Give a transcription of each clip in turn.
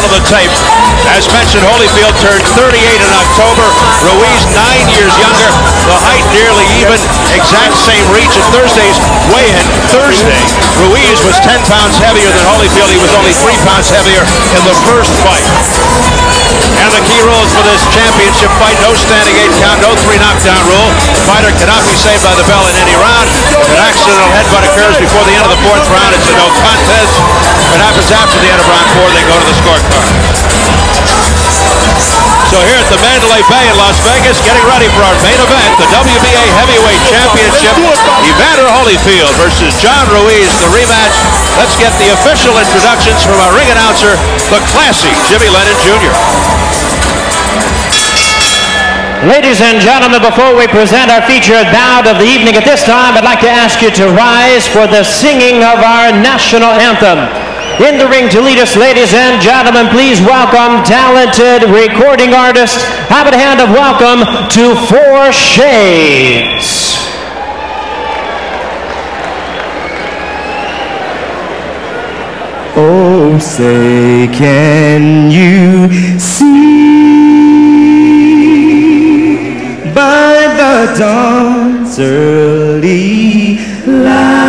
on the tape. As mentioned, Holyfield turned 38 in October. Ruiz 9 years younger. The height nearly even. Exact same reach at Thursday's weigh-in. Thursday, Ruiz was 10 pounds heavier than Holyfield. He was only 3 pounds heavier in the first fight. And the key rules for this championship fight: no standing 8 count, no 3 knockdown rule. Fighter cannot be saved by the bell in any round. If an accidental headbutt occurs before the end of the 4th round, it's a no contest. If it happens after the end of round 4, they go to the scorecard. So here at the Mandalay Bay in Las Vegas, getting ready for our main event, the WBA Heavyweight Championship, Evander Holyfield versus John Ruiz, the rematch. Let's get the official introductions from our ring announcer, the classy Jimmy Lennon Jr. Ladies and gentlemen, before we present our featured bout of the evening at this time, I'd like to ask you to rise for the singing of our national anthem. In the ring to lead us, ladies and gentlemen, please welcome talented recording artist. Have a hand of welcome to 4 Shades. Oh, say, can you see by the dawn's early light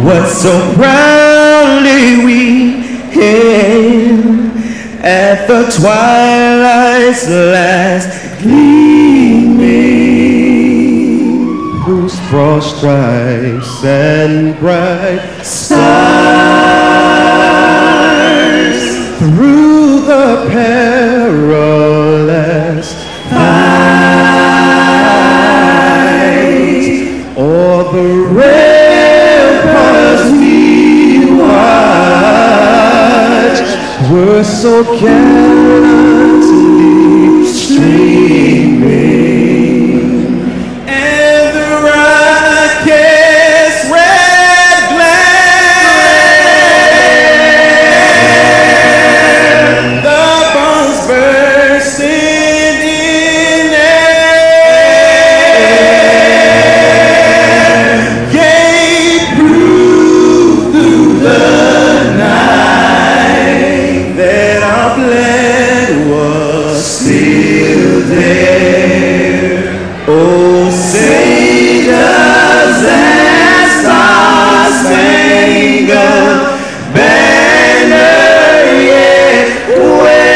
what so proudly we hailed at the twilight's last gleaming, whose broad stripes and bright stars through the perilous fight o'er the ramparts we watched were so gallantly streaming, and the rocket's red glare, the bombs bursting in air, gave proof through the night that our flag was still there. Oh, say does that star-spangled banner yet wave?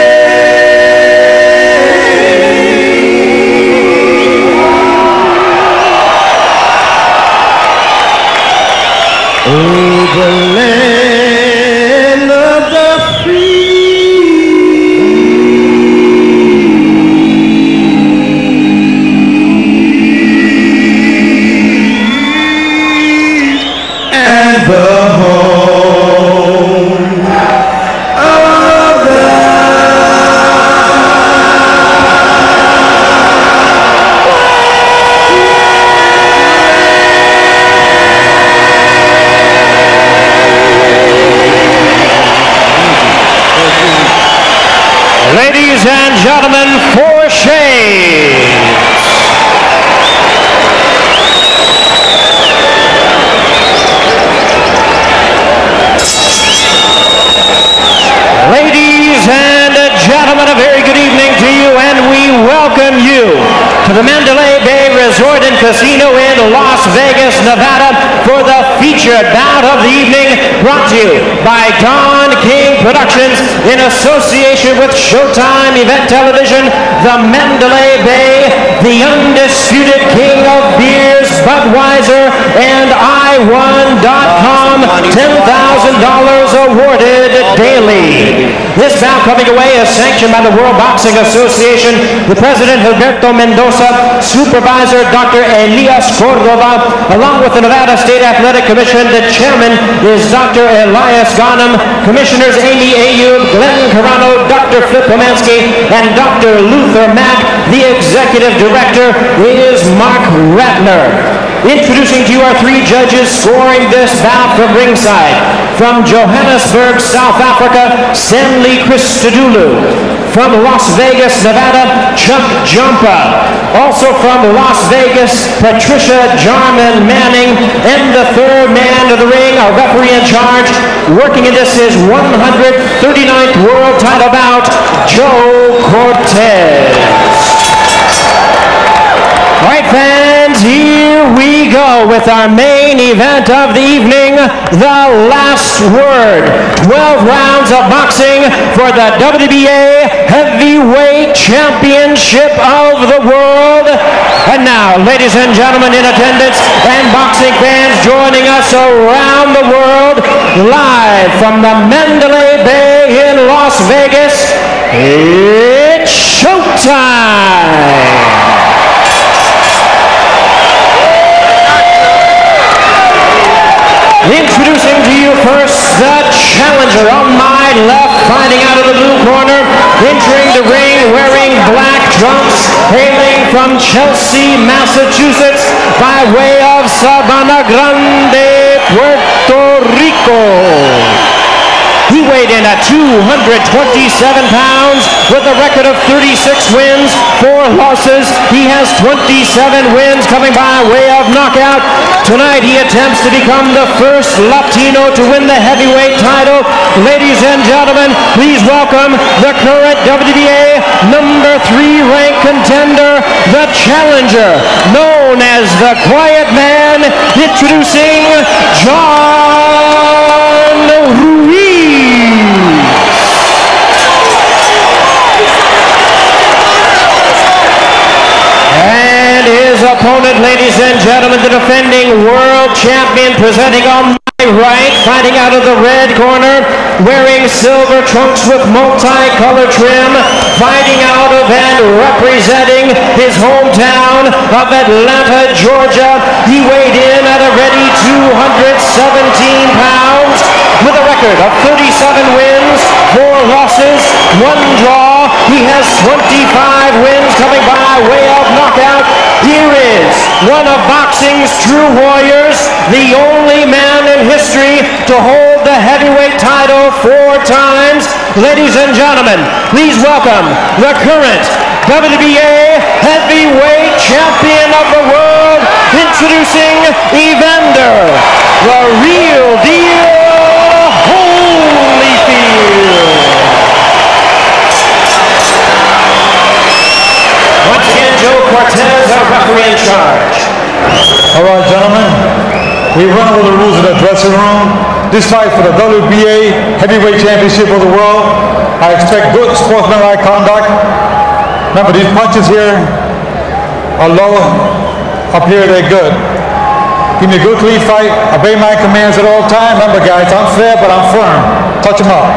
Oh, the land of the free and the home of the Ladies and gentlemen, 4 Shades. Ladies and gentlemen, a very good evening to you, and we welcome you to the Mandalay Bay Resort and Casino in Las Vegas, Nevada, for the featured bout of the evening, brought to you by Don King Productions in association with Showtime Event Television, the Mandalay Bay, the undisputed king of beers, Budweiser, and I1.com, $10,000 awarded daily. This bout coming away is sanctioned by the World Boxing Association, the President Gilberto Mendoza, Supervisor Dr. Elias Cordova, along with the Nevada State Athletic Commission. The Chairman is Dr. Elias Ghanem, Commissioners Amy Ayub, Glenn Carano, Dr. Flip Pomansky, and Dr. Luther Mack. The Executive Director is Mark Ratner. Introducing to you our 3 judges scoring this bout from ringside. From Johannesburg, South Africa, Stanley Christodoulou. from Las Vegas, Nevada, Chuck Jumpa. Also from Las Vegas, Patricia Jarman Manning. And the third man of the ring, our referee in charge, working in this his 139th world title bout, Joe Cortez. All right, fans, here we go with our main event of the evening, the last word. 12 rounds of boxing for the WBA Heavyweight Championship of the world. And now, ladies and gentlemen in attendance and boxing fans joining us around the world, live from the Mandalay Bay in Las Vegas, it's showtime! Introducing to you first the challenger on my left, fighting out of the blue corner, entering the ring wearing black trunks, hailing from Chelsea, Massachusetts, by way of Sabana Grande, Puerto Rico. He weighed in at 227 pounds with a record of 36 wins, 4 losses. He has 27 wins coming by way of knockout. Tonight he attempts to become the first Latino to win the heavyweight title. Ladies and gentlemen, please welcome the current WBA number 3 ranked contender, the challenger, known as the Quiet Man, introducing John Ruiz. And his opponent, ladies and gentlemen, the defending world champion, presenting on my right, fighting out of the red corner, wearing silver trunks with multicolor trim, fighting out of and representing his hometown of Atlanta, Georgia. He weighed in at a ready 217 pounds with a record of 37 wins, 4 losses, 1 draw. He has 25 wins coming by way of knockout. Here is one of boxing's true warriors, the only man in history to hold the heavyweight title 4 times. Ladies and gentlemen, please welcome the current WBA Heavyweight Champion of the world, introducing Evander, the real deal Holyfield. Once again, Joe Cortez, our referee in charge. All right, gentlemen, we run over the rules of the dressing room. This fight for the WBA Heavyweight Championship of the world. I expect good sportsmanlike conduct. Remember, these punches here are low. Up here, they're good. Give me a good, clean fight. Obey my commands at all times. Remember, guys, I'm fair, but I'm firm. Touch them up.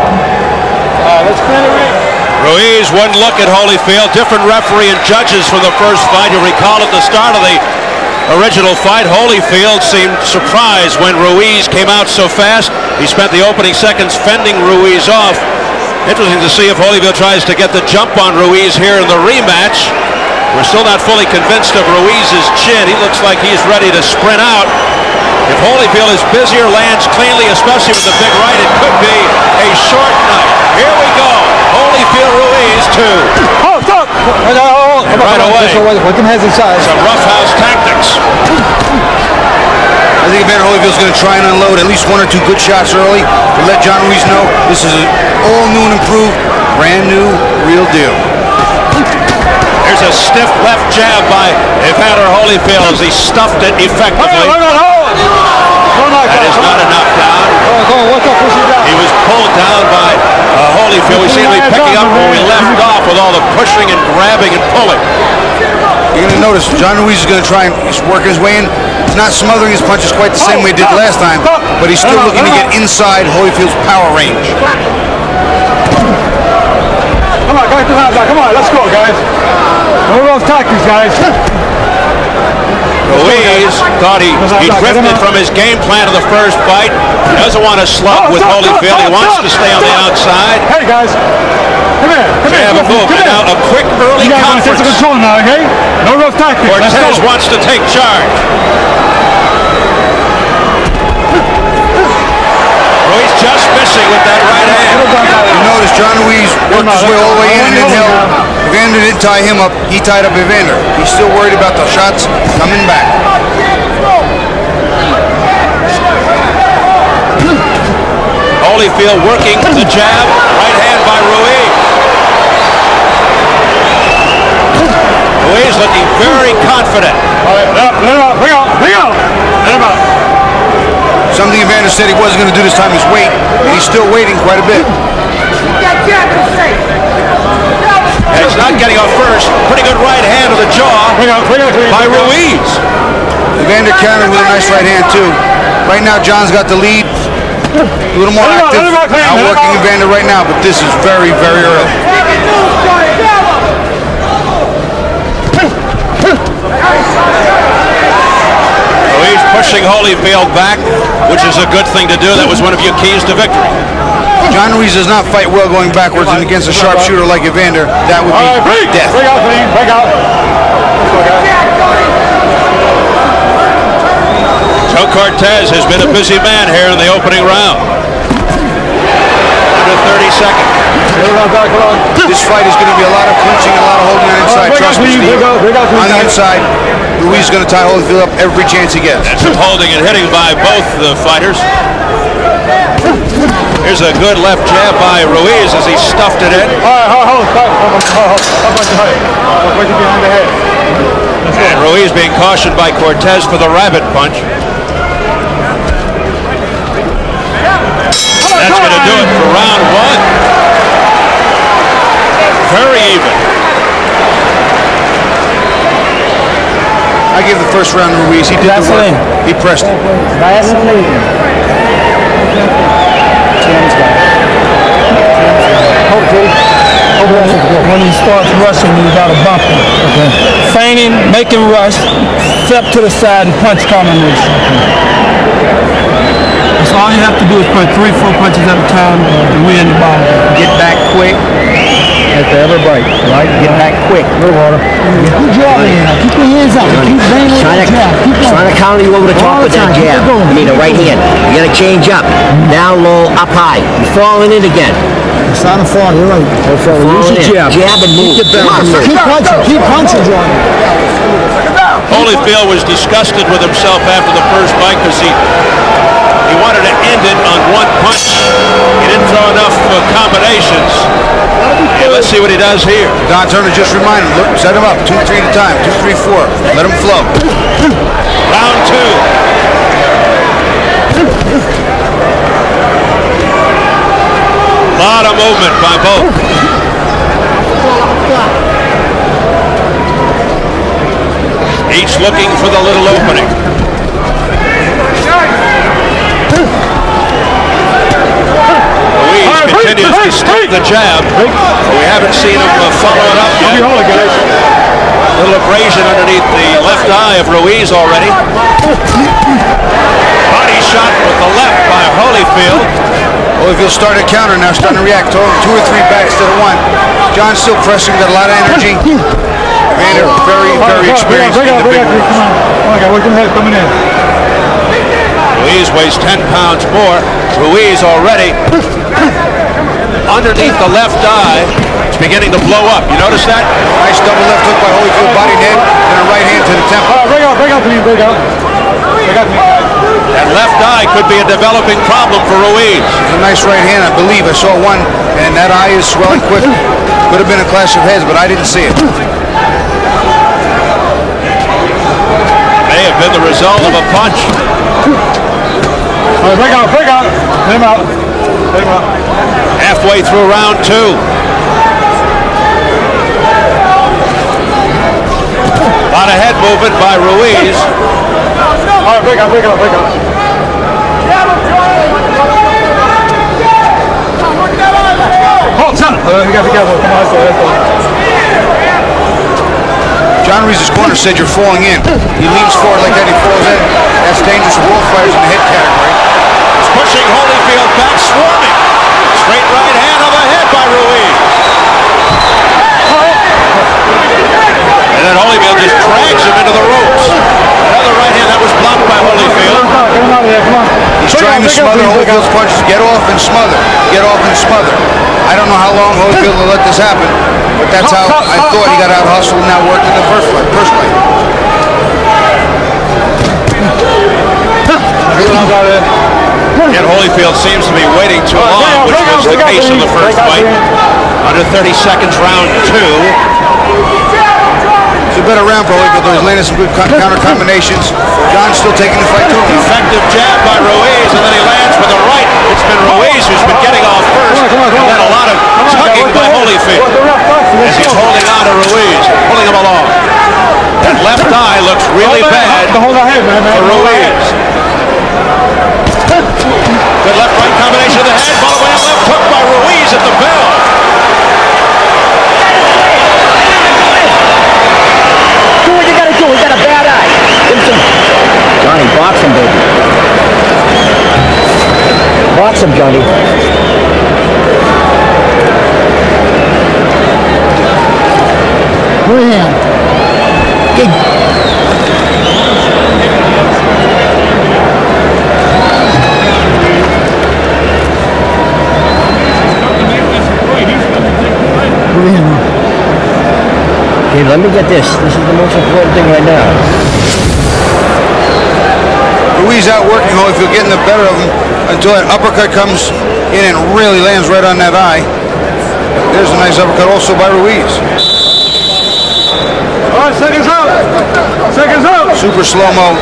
Let's clear the ring. Ruiz, one look at Holyfield, different referee and judges from the first fight. You recall at the start of the original fight, Holyfield seemed surprised when Ruiz came out so fast. He spent the opening seconds fending Ruiz off. Interesting to see if Holyfield tries to get the jump on Ruiz here in the rematch. We're still not fully convinced of Ruiz's chin. He looks like he's ready to sprint out. If Holyfield is busy or lands cleanly, especially with the big right, it could be a short night. Here we go. Holyfield Ruiz 2. Oh, stop! Right away. Some roughhouse tactics. I think Evander Holyfield's going to try and unload at least 1 or 2 good shots early to let John Ruiz know this is an all new and improved, brand new, real deal. There's a stiff left jab by Evander Holyfield as he stuffed it effectively. That is not a knockdown. He was pulled down by Holyfield. We seem to be picking up where we left off with all the pushing and grabbing and pulling. You're going to notice John Ruiz is going to try and work his way in. He's not smothering his punches quite the same way he did last time, but he's still looking to get inside Holyfield's power range. Come on, guys, come on, let's go, guys. No rough tactics, guys. Ruiz thought he drifted from his game plan of the first fight. He doesn't want to slug with Holyfield. He wants to stay on the outside. Hey, guys. Come here. Jab and move. And now a quick early conference. Take control now, okay? No rough tactics. Cortez wants to take charge. Ruiz just missing with that right hand. You notice John Ruiz worked his way all the way in and then held. Evander didn't tie him up. He tied up Evander. He's still worried about the shots coming back. Holyfield working the jab. Right hand by Ruiz. Ruiz looking very confident. Bring out. Let him out. Something Evander said he wasn't going to do this time is wait. And he's still waiting quite a bit. And he's not getting off first. Pretty good right hand to the jaw by Ruiz. Evander countered with a nice right hand too. Right now John's got the lead. A little more active. Outworking Evander right now, but this is very, very early. Ruiz pushing Holyfield back, which is a good thing to do. That was one of your keys to victory. John Ruiz does not fight well going backwards and against a sharpshooter like Evander. That would be death. Break out. Joe Cortez has been a busy man here in the opening round. Under 30 seconds. This fight is going to be a lot of clinching, a lot of holding on inside. Trust me, Steve. On the inside, Ruiz is going to tie Holyfield up every chance he gets. That's some holding and hitting by both the fighters. Here's a good left jab by Ruiz as he stuffed it in. And Ruiz being cautioned by Cortez for the rabbit punch. That's going to do it for round one. Very even. I give the first round to Ruiz. He did the work. He pressed it. When he starts rushing, you got to bump him. Okay. Feigning, make him rush, step to the side, and punch combination. That's all you have to do is punch 3-4 punches at a time and win the ball. Get back quick at the other break, right? Get back quick. Good water. Good job, man. Keep your hands up. Keep banging with that jab. Trying to counter you over the top with that jab. I mean, the right hand. You got to change up. Down low, up high. You're falling in again. It's not a fall. You're right. Use your jab. Jab and move. Keep punching. Keep punching, John. Holyfield was disgusted with himself after the first fight because he wanted to end it on one punch. He didn't throw enough combinations. And let's see what he does here. Don Turner just reminded him, look, set him up, 2-3 at a time, 2-3-4. Let him flow. Round two. A lot of movement by both. Each looking for the little opening. Ruiz continues to stick the jab, but we haven't seen him follow it up yet. A little abrasion underneath the left eye of Ruiz already. Body shot with the left by Holyfield. Holyfield started counter, now starting to react. 2 or 3 back instead of 1. John's still pressing, got a lot of energy. Evander, very, very experienced in the big moves. Coming in. Ruiz weighs 10 pounds more. Ruiz already underneath the left eye. It's beginning to blow up. You notice that? Nice double left hook by Holyfield, body and head, and a right hand to the temple. Break out. That left eye could be a developing problem for Ruiz. It's a nice right hand, I believe. I saw one, and that eye is swelling quick. Could have been a clash of heads, but I didn't see it. May have been the result of a punch. All right, break out. Let him out. Halfway through round two. A lot of head movement by Ruiz. All right, break out. Hold, son. You got to be careful. Come on, let's go. John Ruiz's corner said you're falling in. He leans forward like that, he falls in. That's dangerous for both fighters in the head category. He's pushing Holyfield back, swarming. Straight right hand on the head by Ruiz. And then Holyfield just drags him into the ropes. Another right hand that was blocked by Holyfield. He's trying to smother Holyfield's punches. Get off and smother. Get off and smother. I I don't know how long Holyfield will let this happen, but that's how I thought he got out hustled and now worked in the first fight. And Holyfield seems to be waiting too long, which was the case in the first fight. Under 30 seconds, round 2. It's a better round for Holyfield, though. He's landing some good counter combinations. John's still taking the fight to him. Effective jab by Ruiz, and then he lands with a right. It's been Ruiz who's been getting off first, and then a lot of tugging by Holyfield as he's holding on to Ruiz, pulling him along. That left eye looks really bad for Ruiz. Good left-right combination of the head, followed by a left hook by Ruiz at the bell. Do what you gotta do. He got a bad eye. Johnny, box him, baby. Box him, Johnny. Good hand. Okay, let me get this. This is the most important thing right now. Ruiz outworking Holyfield, getting the better of him until that uppercut comes in and really lands right on that eye. There's a nice uppercut also by Ruiz. All right, seconds out. Seconds out. Super slow-mo.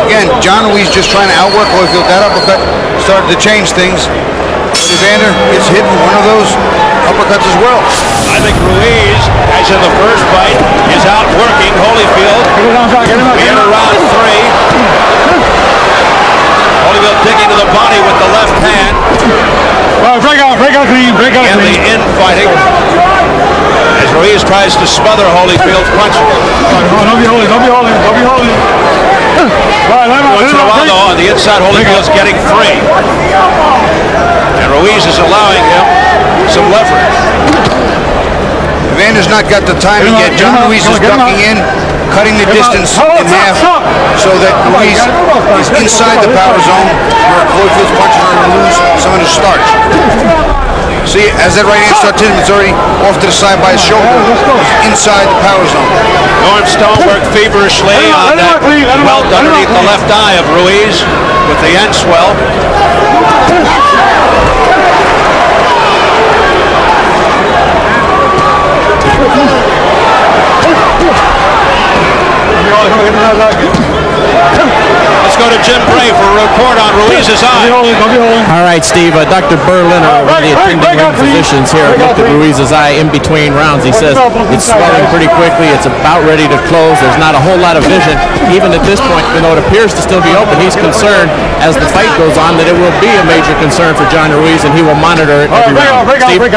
Again, John Ruiz just trying to outwork Holyfield. That uppercut started to change things. But Evander gets hit with one of those uppercuts as well. I think Ruiz, as in the first fight, is outworking Holyfield. We enter round 3. Holyfield digging to the body with the left hand. Break out clean, And the infighting as Ruiz tries to smother Holyfield's punches. Don't be holding. Once in a while, though, on the inside, Holyfield's getting free. And Ruiz is allowing him some leverage. Evander's not got the timing yet. John Ruiz is ducking in, cutting the distance in half so that Ruiz is inside the power zone where Holyfield's punches are going to lose some of the starch. See, as that right hand starts hitting, it's already off to the side by his shoulder. He's inside the power zone. Norm Stone worked feverishly on that welt underneath the left eye of Ruiz with the end swell. Let's go to Jim Bray for a report on Ruiz's eye. All right, Steve. Dr. Berliner, one of the attending ring physicians here, looked at Ruiz's eye in between rounds. He says it's swelling pretty quickly. It's about ready to close. There's not a whole lot of vision. Even at this point, even though it appears to still be open, he's concerned as the fight goes on that it will be a major concern for John Ruiz, and he will monitor it every round. Steve?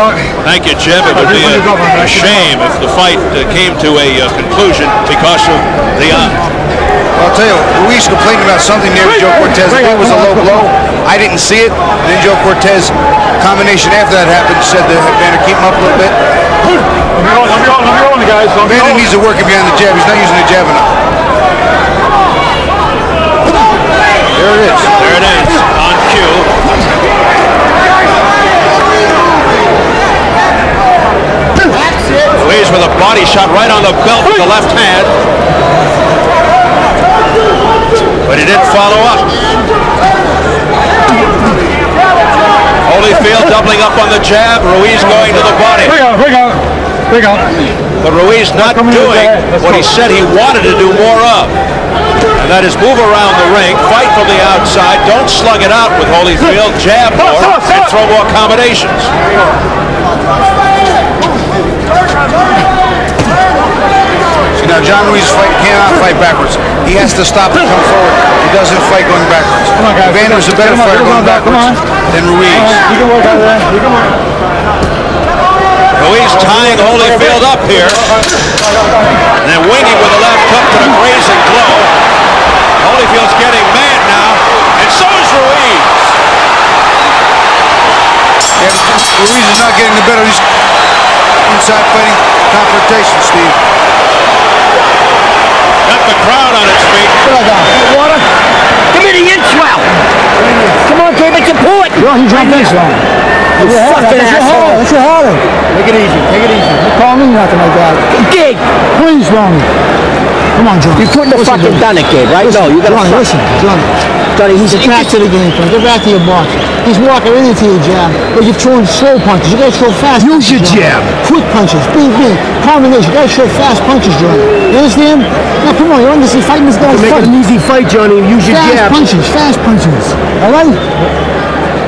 Thank you, Jim. It would be a shame if the fight came to a conclusion because of the eye. I'll tell you, Ruiz complained about something there with Joe Cortez. I think it was a low blow. I didn't see it. And then Joe Cortez, combination after that happened, said to Evander, keep him up a little bit. Evander needs to work him behind the jab. He's not using the jab enough. There it is. There it is, on cue. Ruiz with a body shot right on the belt with the left hand. But he didn't follow up. Holyfield doubling up on the jab. Ruiz going to the body. Break out. But Ruiz not doing what he said he wanted to do more of. And that is move around the ring, fight from the outside, don't slug it out with Holyfield, jab more, and throw more combinations. Now, John Ruiz cannot fight backwards. He has to stop and come forward. He doesn't fight going backwards. Evander's a better fighter going backwards than Ruiz. You can work out there. You can work. Ruiz tying Holyfield up here. And then winging with a left hook to the grazing blow. Holyfield's getting mad now, and so is Ruiz. Yeah, Ruiz is not getting the better of these inside fighting confrontations, Steve. Got the crowd on its feet. Water. Give me the inch swell. Come on, David, support. Well, he dropped this one. You fucking asshole. That's your heart. Take it easy. Take it easy. Don't call me nothing like that. Gig. Please, Ronnie. Come on, John. You couldn't have fucking done it, Gabe, right? No, you gotta. Johnny, listen, Johnny. Johnny, Get back to the game plan. Get back to your box. He's walking right into your jab. But you're throwing slow punches. You gotta throw fast punches. Use your jab. Quick punches. Bing, bing. Combination. You gotta throw fast punches, Johnny. You understand? Now, come on. You're understand fighting this guy's Make it an easy fight, Johnny. Use your jab. Fast punches. All right?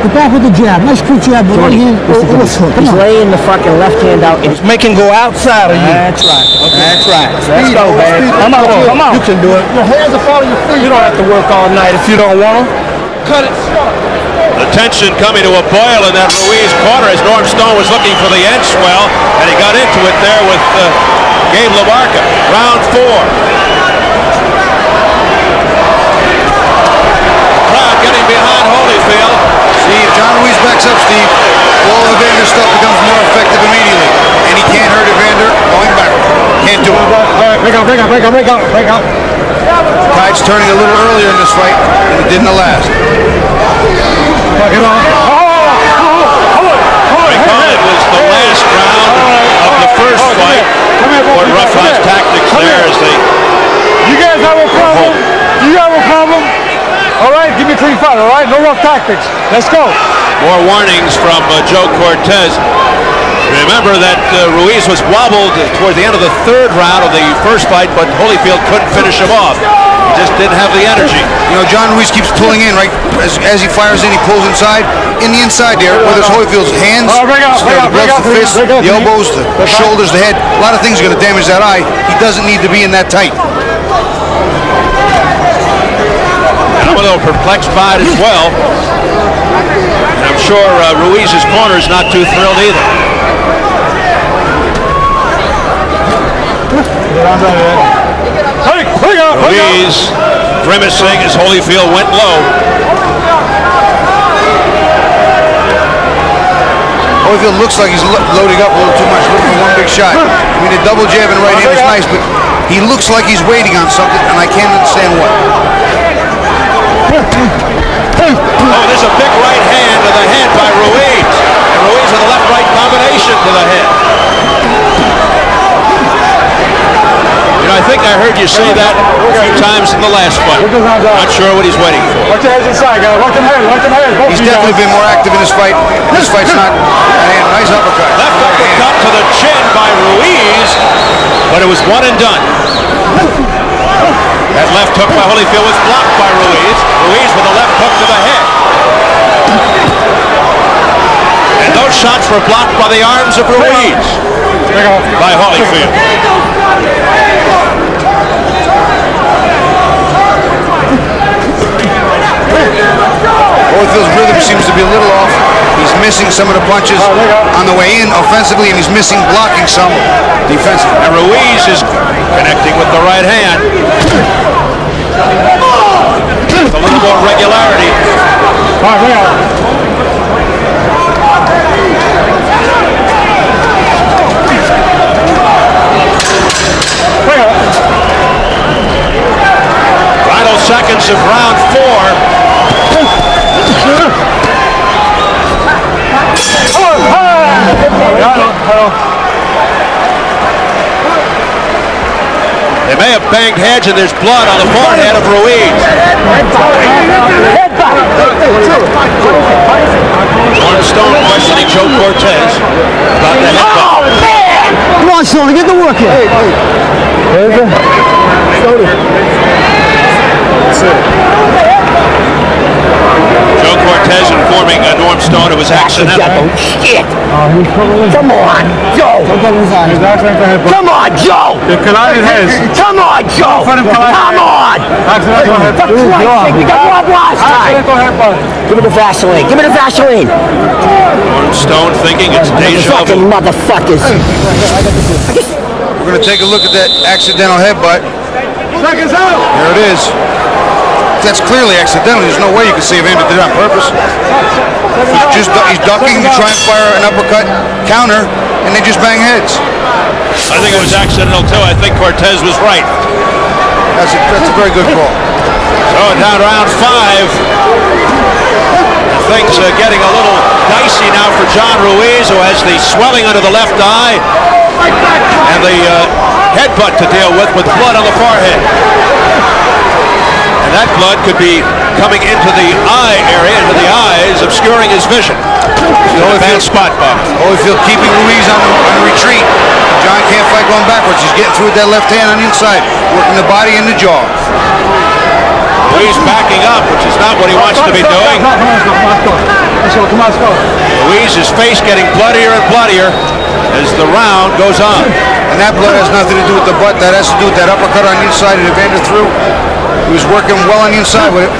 Get back with the jab. Nice quick jab. But right hand. He's laying the fucking left hand out. Just make him go outside of you. That's right. Okay. That's right. Let's go, baby. Come on, come on. You can do it. Your hands are following your feet. You don't have to work all night if you don't want to. Cut it short. The tension coming to a boil in that Ruiz corner as Norm Stone was looking for the end swell, and he got into it there with Gabe LaBarca. Round 4. Crowd getting behind Holyfield. Steve, John Ruiz backs up, Steve. All of Evander's stuff becomes more effective immediately. And he can't hurt Evander going back. Can't do it. Break out. Tide's turning a little earlier in this fight than it did in the last. I recall it was the last round of the first fight. What Rough House tactics there as they... You guys have a problem? You have a problem? All right, give me a clean fight, all right? No rough tactics. Let's go. More warnings from Joe Cortez. Remember that Ruiz was wobbled toward the end of the 3rd round of the first fight, but Holyfield couldn't finish him off. He just didn't have the energy. You know, John Ruiz keeps pulling in, right? As he fires in, he pulls inside. In the inside there, whether it's Holyfield's hands, the gloves, the fists, the elbows, the shoulders, the head, a lot of things are going to damage that eye. He doesn't need to be in that tight. And I'm a little perplexed by it as well. And I'm sure Ruiz's corner is not too thrilled either. Ruiz grimacing as Holyfield went low. Holyfield looks like he's loading up a little too much, looking for one big shot. I mean, the double jab and right hand is nice, but he looks like he's waiting on something, and I can't understand what. Oh, there's a big right hand to the head by Ruiz. And Ruiz with a left-right combination to the head. You know, I think I heard you say that a few times in the last fight. Not sure what he's waiting for. Watch your heads inside, guys. Watch them heads. He's definitely been more active in this fight. This fight's not. And nice uppercut. Left uppercut to the chin by Ruiz, but it was one and done. That left hook by Holyfield was blocked by Ruiz. Ruiz with a left hook to the head. And those shots were blocked by the arms of Ruiz by Holyfield. Holyfield's rhythm seems to be a little off. He's missing some of the punches on the way in offensively, and he's missing blocking some defensively. And Ruiz is connecting with the right hand. With a little more regularity. Final seconds of round 4. They may have banged heads, and there's blood on the forehead of Ruiz. Norm Stone questioning Joe Cortez about the headbutt. Oh, man! Come on, Stone, get the work here. That's it. Joe Cortez informing Norm Stone it was accidental. Shit! Come on, Joe! Come on, Joe! Come on, Joe! Come on! For Christ's sake, we got one last time! Give me the Vaseline! Give me the Vaseline! Norm Stone thinking it's deja vu. Fucking motherfuckers! We're going to take a look at that accidental headbutt. Seconds out! There it is. That's clearly accidental. There's no way you can say Evander did it on purpose. He's ducking to try and fire an uppercut counter, and they just bang heads. I think it was accidental too. I think Cortez was right. That's a very good call. So down round 5. Things are getting a little dicey now for John Ruiz, who has the swelling under the left eye and the headbutt to deal with blood on the forehead. And that blood could be coming into the eye area, into the eyes, obscuring his vision. Bad spot, Bob. Holyfield keeping Ruiz on the retreat. John can't fight going backwards. He's getting through with that left hand on the inside, working the body and the jaw. Ruiz backing up, which is not what he wants to be doing. Ruiz's face getting bloodier and bloodier as the round goes on. And that blood has nothing to do with the butt. That has to do with that uppercut on the inside and Evander threw. He was working well on the inside with it.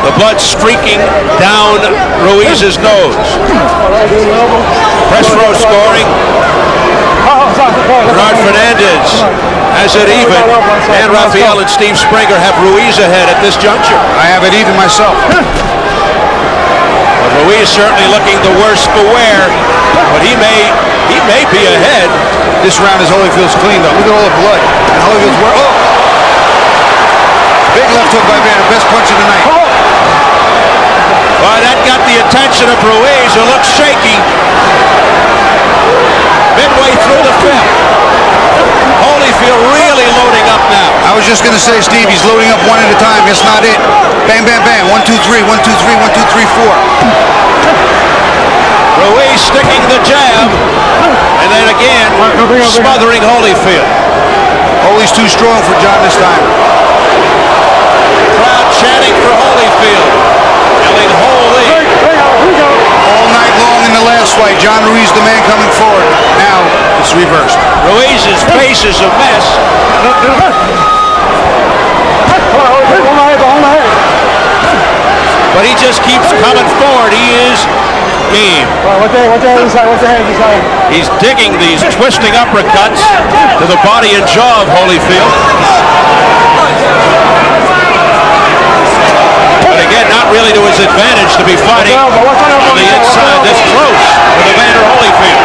The blood streaking down Ruiz's nose. Press row scoring. Bernard Fernandez has it even. Dan Rafael and Steve Springer have Ruiz ahead at this juncture. I have it even myself. But Ruiz certainly looking the worse for wear. But he may be ahead. This round is Holyfield's clean though. Look at all the blood. And Holyfield's wear. Oh! Big left hook by Evander. Best punch of the night. Well, that got the attention of Ruiz, who looks shaky. Midway through the 5th. Holyfield really loading up now. I was just going to say, Steve, he's loading up one at a time. That's not it. Bam, bam, bam. 1, 2, 3. 1, 2, 3. 1, 2, 3, 4. Ruiz sticking the jab. And then again, smothering Holyfield. Holy's too strong for John this time. Crowd chanting for Holyfield. Yelling, holy. All night long in the last fight, John Ruiz, the man coming forward. Now it's reversed. Ruiz's face is a mess. But he just keeps coming forward. He is game. He's digging these twisting uppercuts to the body and jaw of Holyfield. But again, not really to his advantage to be fighting on the inside this close with Evander Holyfield.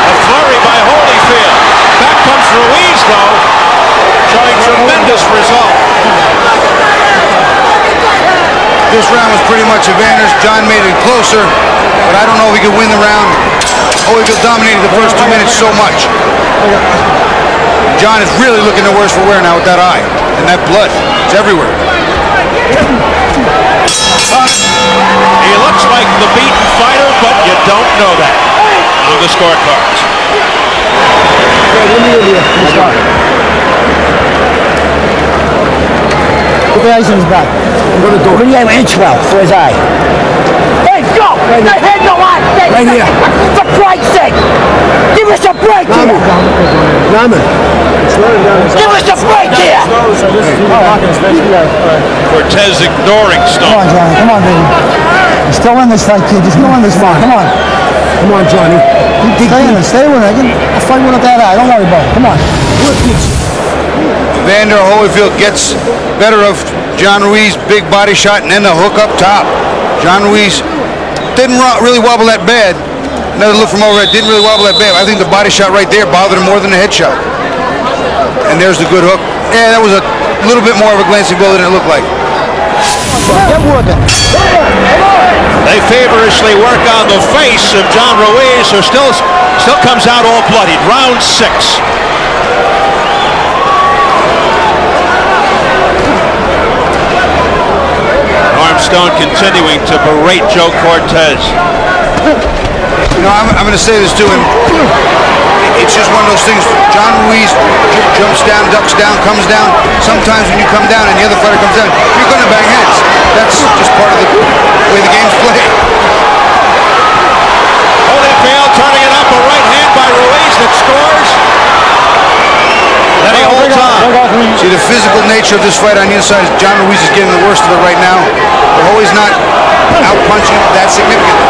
A flurry by Holyfield. Back comes Ruiz, though, showing tremendous resolve. This round was pretty much Evander's. John made it closer, but I don't know if he could win the round. Holyfield dominated the first 2 minutes so much. John is really looking the worse for wear now with that eye. And that blood, it's everywhere. He looks like the beaten fighter, but you don't know that on the scorecards. Put the ice in his back. What do you have an inch well for his eye? Hey, go! Right the head go on! Right here. For Christ's sake! Give us a break here! Give us a break here! Cortez ignoring Stone. Come on, Johnny. Come on, baby. You're still in this fight, kid. You're still in this fight. Come on. Come on, Johnny. Stay in it. Stay with it. I'll fight one with that eye. Don't worry about it. Come on. Evander Holyfield gets better of John Ruiz, big body shot, and then the hook up top. John Ruiz didn't really wobble that bad. Another look from overhead, didn't really wobble that bad. I think the body shot right there bothered him more than the head shot. And there's the good hook. Yeah, that was a little bit more of a glancing blow than it looked like. They feverishly work on the face of John Ruiz, who still comes out all bloodied. Round 6. Stone continuing to berate Joe Cortez. You know, I'm going to say this to him. It's just one of those things. John Ruiz jumps down, ducks down, comes down. Sometimes when you come down and the other fighter comes down, you're going to bang heads. That's just part of the way the game's played. Holyfield turning it up, a right hand by Ruiz that scores. Then he holds on. See, the physical nature of this fight on the inside, John Ruiz is getting the worst of it right now. But Holy's not out-punching that significantly.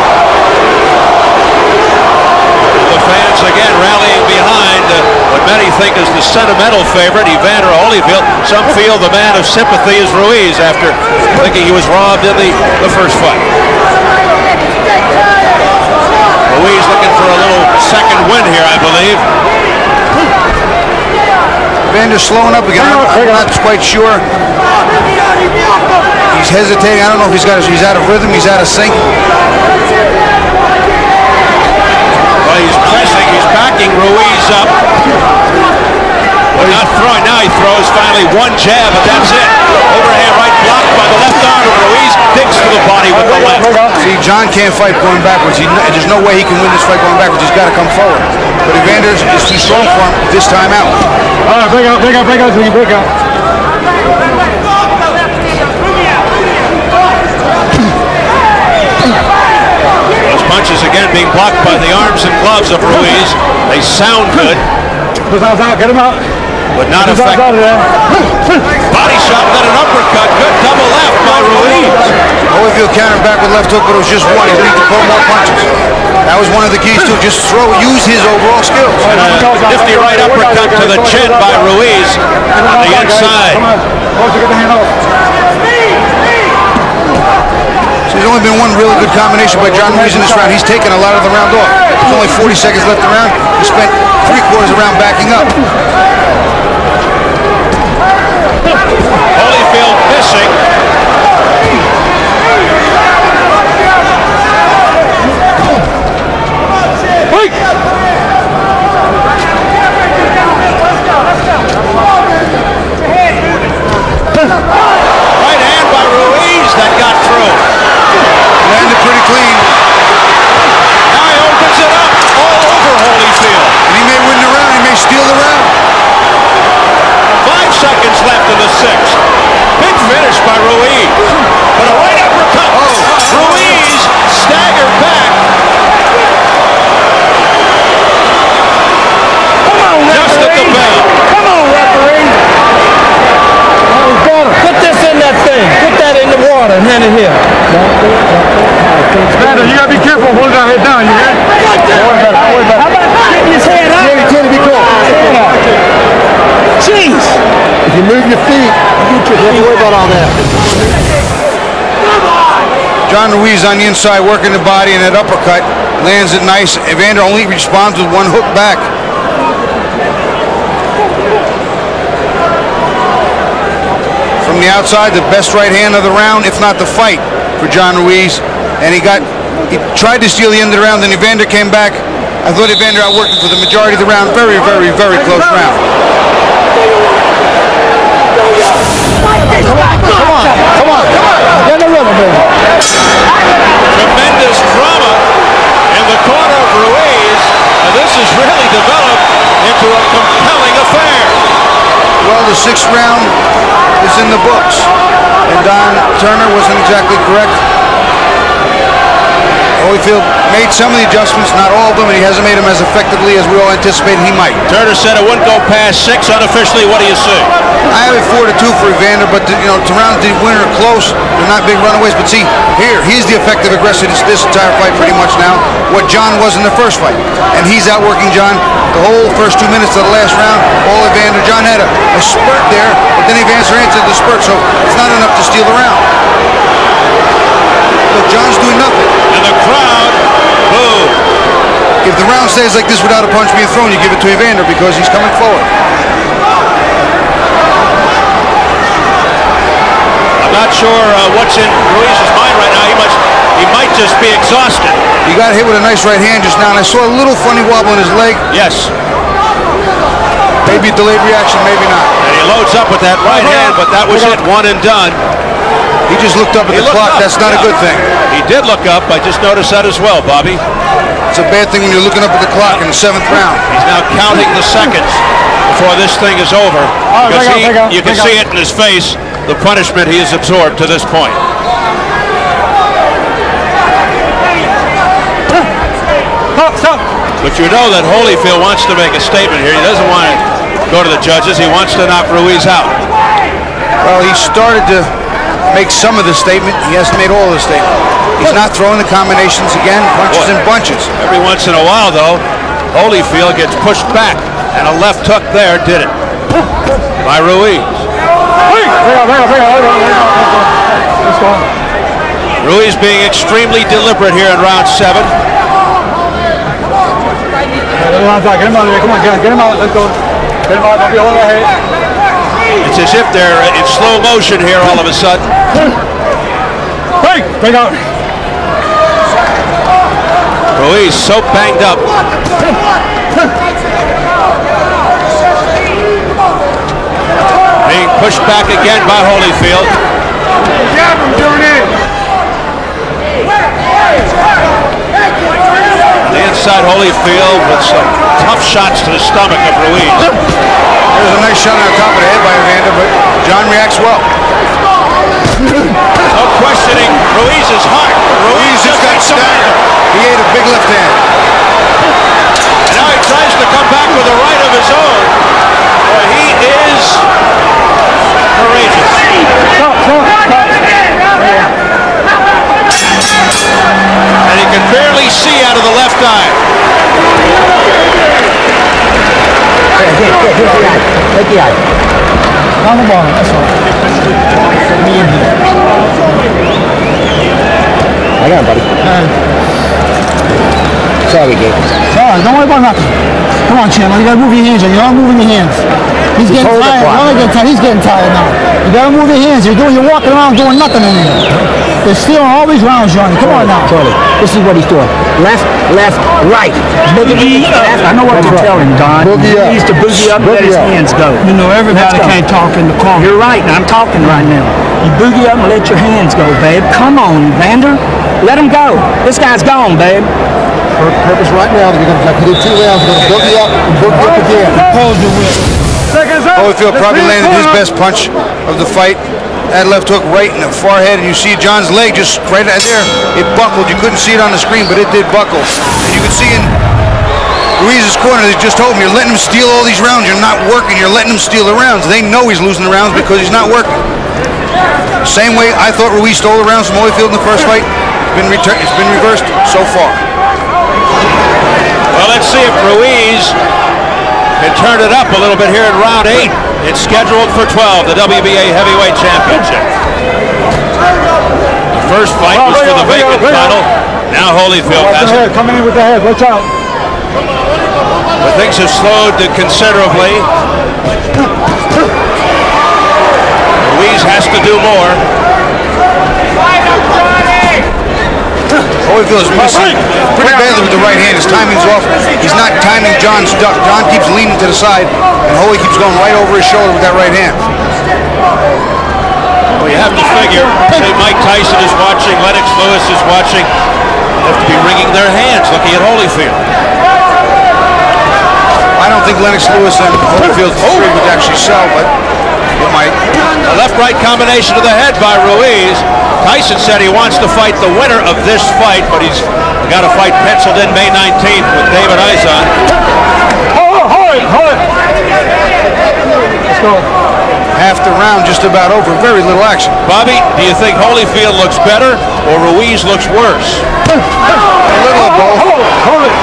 The fans again rallying behind what many think is the sentimental favorite, Evander Holyfield. Some feel the man of sympathy is Ruiz after thinking he was robbed in the first fight. Ruiz looking for a little second win here, I believe. Evander's slowing up again. I'm not quite sure. He's hesitating. I don't know if he's out of rhythm, he's out of sync. Well, he's pressing, he's backing Ruiz up. But not throwing. Now he throws finally one jab, but that's it. Overhand right blocked by the left arm of Ruiz. Digs to the body with the left. See, John can't fight going backwards. There's no way he can win this fight going backwards. He's got to come forward. But Evander is too strong for him this time out. All right, break out, break out, break out, break out. Those punches again being blocked by the arms and gloves of Ruiz. They sound good. Get him out. But not effective. Body shot, then an uppercut. Good double left by Ruiz. Holyfield countered back with left hook, but it was just one. He needed to pull more punches. That was one of the keys too. Just use his overall skills. And a nifty right uppercut to the chin by Ruiz on the inside. So there's only been one really good combination by John Ruiz in this round. He's taken a lot of the round off. There's only 40 seconds left in the round. He spent 3/4 of the round backing up. Holyfield missing. Right hand by Ruiz that got through. Landed pretty clean. Now he opens it up all over Holyfield. And he may win the round. He may steal the round. 5 seconds left in the 6th. Big finish by Ruiz. But a right uppercut. Ruiz staggered back. Come on, referee. Just at the bell. Come on, referee. Put this in that thing. Put that in the water and hand it here. Evander, you gotta be careful holding that head down, you hear? How about getting his head up? Can't be cool. Jeez. If you move your feet, you don't have to worry about all that. John Ruiz on the inside working the body, and that uppercut lands it nice. Evander only responds with one hook back. From the outside, the best right hand of the round, if not the fight, for John Ruiz. And he tried to steal the end of the round, then Evander came back. I thought Evander outworked him for the majority of the round. Very, very, very close round. Come on. Get in the rhythm, baby. Tremendous drama in the corner of Ruiz. And this has really developed into a compelling affair. Well, the 6th round is in the books. And Don Turner wasn't exactly correct. Holyfield made some of the adjustments, not all of them, and he hasn't made them as effectively as we all anticipated he might. Turner said it wouldn't go past 6 unofficially. What do you say? I have it 4-2 for Evander, but the rounds didn't win or close. They're not big runaways, but see, he's the effective aggressor this entire fight pretty much now. What John was in the first fight. And he's outworking John the whole first 2 minutes of the last round. All Evander. John had a spurt there, but then Evander answered the spurt, so it's not enough to steal the round. Look, John's doing nothing. And the crowd, boo. If the round stays like this without a punch being thrown, you give it to Evander because he's coming forward. I'm not sure what's in Ruiz's mind right now. He might just be exhausted. He got hit with a nice right hand just now, and I saw a little funny wobble in his leg. Yes. Maybe a delayed reaction, maybe not. And he loads up with that right hand, but that was it, one and done. He just looked up at the clock. That's not a good thing. He did look up. I just noticed that as well, Bobby. It's a bad thing when you're looking up at the clock in the 7th round. He's now counting the seconds before this thing is over. Because you can see it in his face, the punishment he has absorbed to this point. But you know that Holyfield wants to make a statement here. He doesn't want to go to the judges. He wants to knock Ruiz out. Well, he started to make some of the statement. He hasn't made all of the statement. He's not throwing the combinations again, punches and bunches. Every once in a while, though, Holyfield gets pushed back, and a left hook there did it by Ruiz. Ruiz being extremely deliberate here in round 7. Get him out of there. Come on, get him out. Let's go. It's as if they're in slow motion here all of a sudden. Hey, take out. Ruiz so banged up. Being pushed back again by Holyfield. Jab him, doing it. On the inside, Holyfield with some tough shots to the stomach of Ruiz. There's a nice shot on the top of the head by Evander, but John reacts well. No questioning Ruiz's heart. Ruiz just got staggered. He ate a big left hand. And now he tries to come back with a right of his own. Boy, he is courageous. And he can barely see out of the left eye. Take the eye. On the ball, that's all. Me in here. I got him, buddy. Sorry, Gabe. Sorry, don't worry about nothing. Come on, Chandler, you gotta move your hands. You're not moving your hands. He's getting tired. He's getting tired now. You gotta move your hands. You're walking around doing nothing in here. They're stealing all these rounds, Johnny. Come on now. Charlie, this is what he's doing. Left, right. He's making it left. I know what to tell him, Don. He needs to boogie up and let his hands go. You know, everybody can't talk in the corner. You're right, and I'm talking right now. You boogie up and let your hands go, babe. Come on, Evander. Let him go. This guy's gone, babe. Purpose right now, you're going to do 2 rounds. You're going to boogie up and boogie up again. Holyfield probably landed his best punch of the fight. That left hook right in the forehead, and you see John's leg just right there. It buckled. You couldn't see it on the screen, but it did buckle. And you could see in Ruiz's corner, they just told him, you're letting him steal all these rounds. You're not working. You're letting him steal the rounds. They know he's losing the rounds because he's not working. Same way I thought Ruiz stole the rounds from Holyfield in the first fight. It's been reversed so far. Well, let's see if Ruiz can turn it up a little bit here in round 8. It's scheduled for 12, the WBA Heavyweight Championship. The first fight was for the vacant title. Now Holyfield has it. Coming in with the head. Watch out. But things have slowed considerably. Ruiz has to do more. Holyfield is missing pretty badly with the right hand. His timing's off. He's not timing John's duck. John keeps leaning to the side, and Holy keeps going right over his shoulder with that right hand. Well, you have to figure, say Mike Tyson is watching, Lennox Lewis is watching. They have to be wringing their hands looking at Holyfield. I don't think Lennox Lewis and Holyfield's three would actually sell, but it might. A left-right combination to the head by Ruiz. Tyson said he wants to fight the winner of this fight, but he's got a fight penciled in May 19th with David Izon. Hold it. Let's go. Half the round just about over. Very little action. Bobby, do you think Holyfield looks better or Ruiz looks worse? A little of both. Hold it.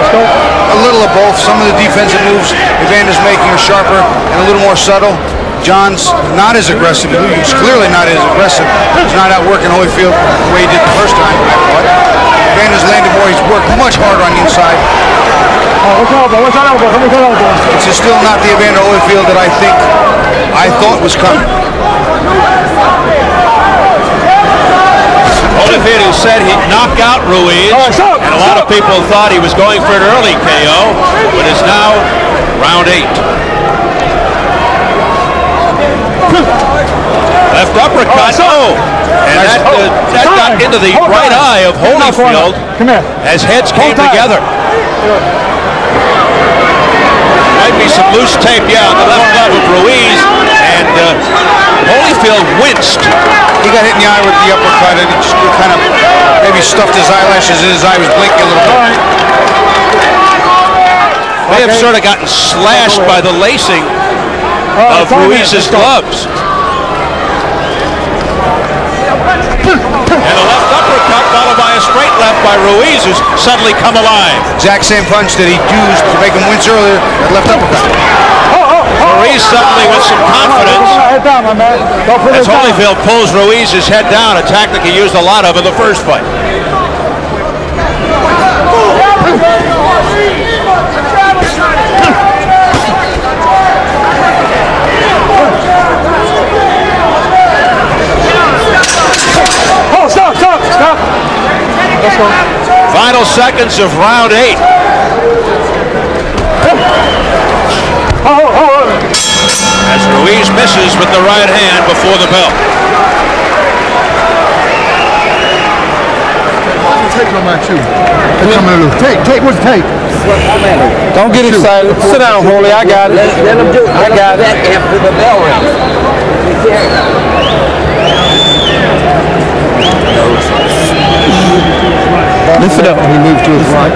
Let's go. A little of both. Some of the defensive moves Evander's making are sharper and a little more subtle. John's not as aggressive. He's clearly not as aggressive. He's not outworking Holyfield the way he did the first time, I thought. Evander's landed more. He's worked much harder on the inside. Watch out, elbow. It's just still not the Evander Holyfield that I thought was coming. Holyfield, who said he'd knock out Ruiz, and a lot of people thought he was going for an early KO, but it's now round 8. Left uppercut, and that got into the right eye of Holyfield as heads came together. Might be some loose tape, on the left glove of Ruiz, and Holyfield winced. He got hit in the eye with the uppercut, and it just kind of maybe stuffed his eyelashes, and his eye was blinking a little bit. May have sort of gotten slashed by the lacing of Ruiz's gloves. And a left uppercut followed by a straight left by Ruiz, who's suddenly come alive. Exact same punch that he used to make him wince earlier, that left uppercut. Ruiz suddenly with some confidence as Holyfield pulls Ruiz's head down, a tactic he used a lot of in the first fight. final seconds of round 8. As Ruiz misses with the right hand before the bell. Take on my shoe. Take, what's take? Don't get excited. Sit down, Holy. I got it. Let him do it. I got it. After the bell rings. Lift it up. He moves to his right.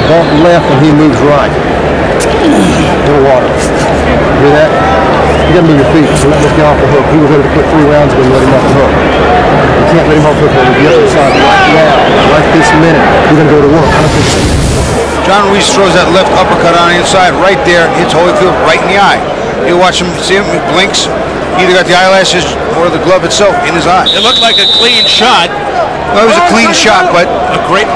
Bump left and he moves right. More water. Hear that? You gotta move your feet. So let's get off the hook. He was able to put 3 rounds ago and let him off the hook. You can't let him off the hook. He'll be up inside right now. Right this minute. We're gonna go to work. John Ruiz throws that left uppercut on the inside right there, hits Holyfield right in the eye. You watch him, see him, he blinks. He either got the eyelashes or the glove itself in his eye. It looked like a clean shot. Well, it was a clean shot, but a great.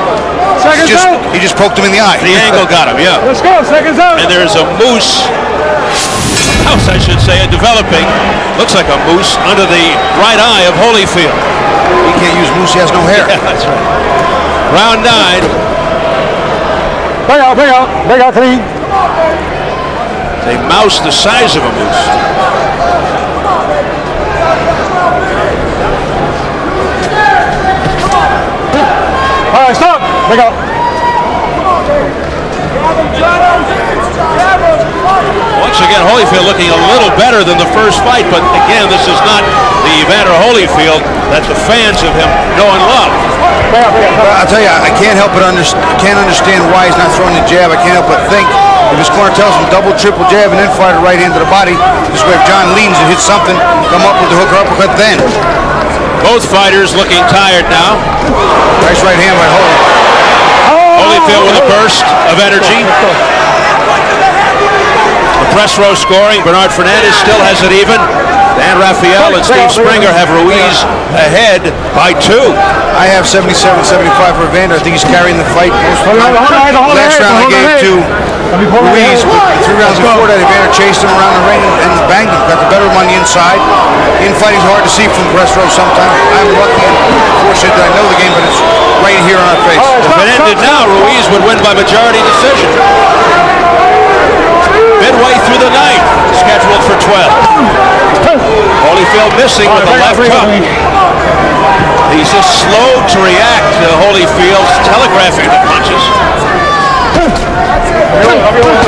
He just poked him in the eye. The angle got him, yeah. Let's go, seconds out. And there's a moose, I should say, developing. Looks like a moose under the right eye of Holyfield. He can't use moose, he has no hair. Yeah, that's right. Round 9. Bring out, clean. A mouse the size of a moose. All right, stop. Bring out. Once again, Holyfield looking a little better than the first fight, but again, this is not the Evander Holyfield that the fans of him know and love. I'll tell you, I can't help but understand why he's not throwing the jab. I can't help but think if his corner tells him double, triple jab and then fire the right hand to the body, this way if John leans and hits something, come up with the hook or uppercut then. Both fighters looking tired now. Nice right hand by Holyfield with a burst of energy. The press row scoring. Bernard Fernandez still has it even. Dan Rafael and Steve Springer have Ruiz ahead by 2. I have 77-75 for Evander. I think he's carrying the fight. Last round I gave to Ruiz, but 3 rounds before that, Evander chased him around the ring and banged him. Got the better of him on the inside. Infighting's hard to see from the press row sometimes. I'm lucky and fortunate that I know the game, but it's right here on our face. If it ended now, Ruiz would win by majority decision. Midway through the ninth, scheduled for 12. Holyfield missing with the left hook. He's just slow to react to Holyfield's telegraphing the punches.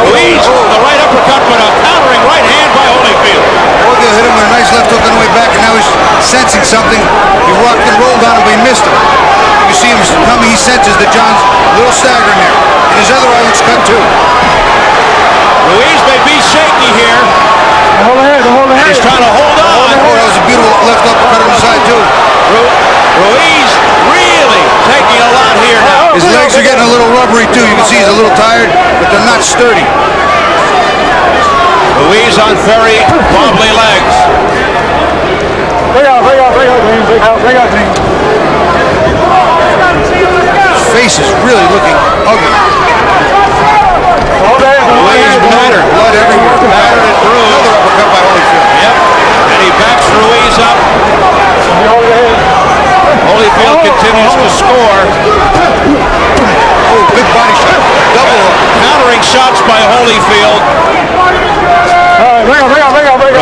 Ruiz, the right uppercut, but a countering right hand by Holyfield. Holyfield hit him with a nice left hook on the way back, and now he's sensing something. He rocked and rolled on him, but he missed him. You see him coming, he senses that John's a little staggering there. And his other eye looks cut too. Ruiz may be shaky here. Hold the head. He's trying to hold on. Oh, that was a beautiful left uppercut on the side too. Ruiz really taking a lot here now. His legs are getting a little rubbery too. You can see he's a little tired, but they're not sturdy. Ruiz on very wobbly legs. Bring out, Dean. His face is really looking ugly. Ruiz battered. Blood everywhere. Battered and bruised. Another uppercut by Holyfield. Yep. And he backs Ruiz up. Holyfield continues to score. Oh, big body shot. Double hook. Countering shots by Holyfield.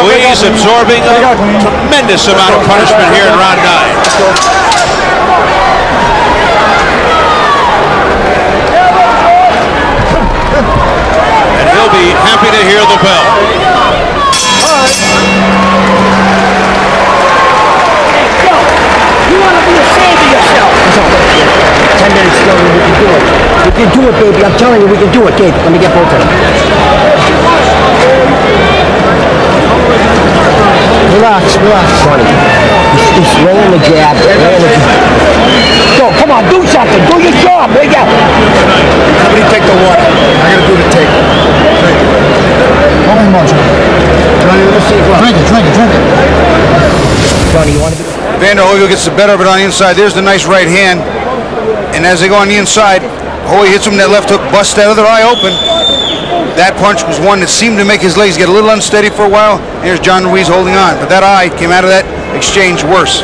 Ruiz absorbing a tremendous amount of punishment here in round 9. And he'll be happy to hear the bell. You want to be ashamed of yourself. 10 minutes ago, we can do it. We can do it, baby. I'm telling you, we can do it, Gabe. Let me get both of them. Relax. Sonny. He's rolling the jab. Go, come on, do something. Do your job. There you go. Somebody take the water. I gotta do the tape. Open motion. Drink it. Sonny, you want to be... Evander Holyfield gets the better of it on the inside. There's the nice right hand. And as they go on the inside, Holy hits him with that left hook, busts that other eye open. That punch was one that seemed to make his legs get a little unsteady for a while. Here's John Ruiz holding on. But that eye came out of that exchange worse.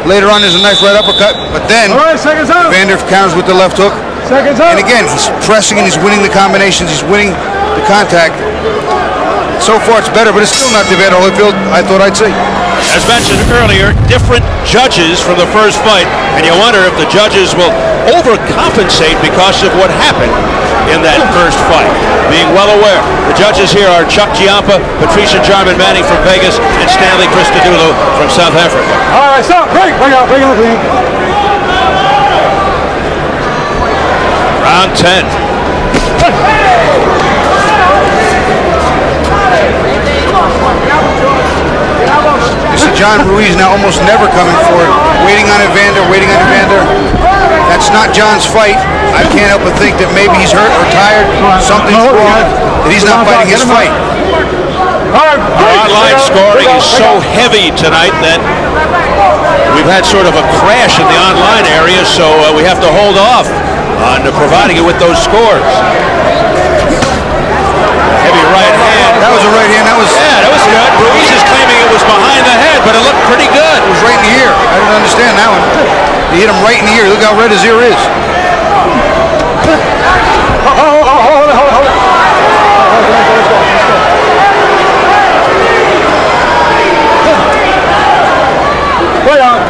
Later on, there's a nice right uppercut. But then, Evander counters with the left hook. And again, he's pressing and he's winning the combinations. He's winning the contact. So far, it's better, but it's still not the Evander Holyfield I thought I'd see. As mentioned earlier, different judges from the first fight, and you wonder if the judges will overcompensate because of what happened in that first fight. Being well aware, the judges here are Chuck Giampa, Patricia Jarman Manning from Vegas, and Stanley Christodoulou from South Africa. All right, stop, break out, clean. Round 10. You see John Ruiz now almost never coming forward, waiting on Evander. That's not John's fight. I can't help but think that maybe he's hurt or tired, something's wrong, that he's not fighting his fight. Our online scoring is so heavy tonight that we've had sort of a crash in the online area, so we have to hold off on providing you with those scores. Heavy right hand. That was a right hand. That was good. Ruiz is claiming it was behind the head, but it looked pretty good. It was right in the ear. I didn't understand that one. He hit him right in the ear. Look how red his ear is. Hold it.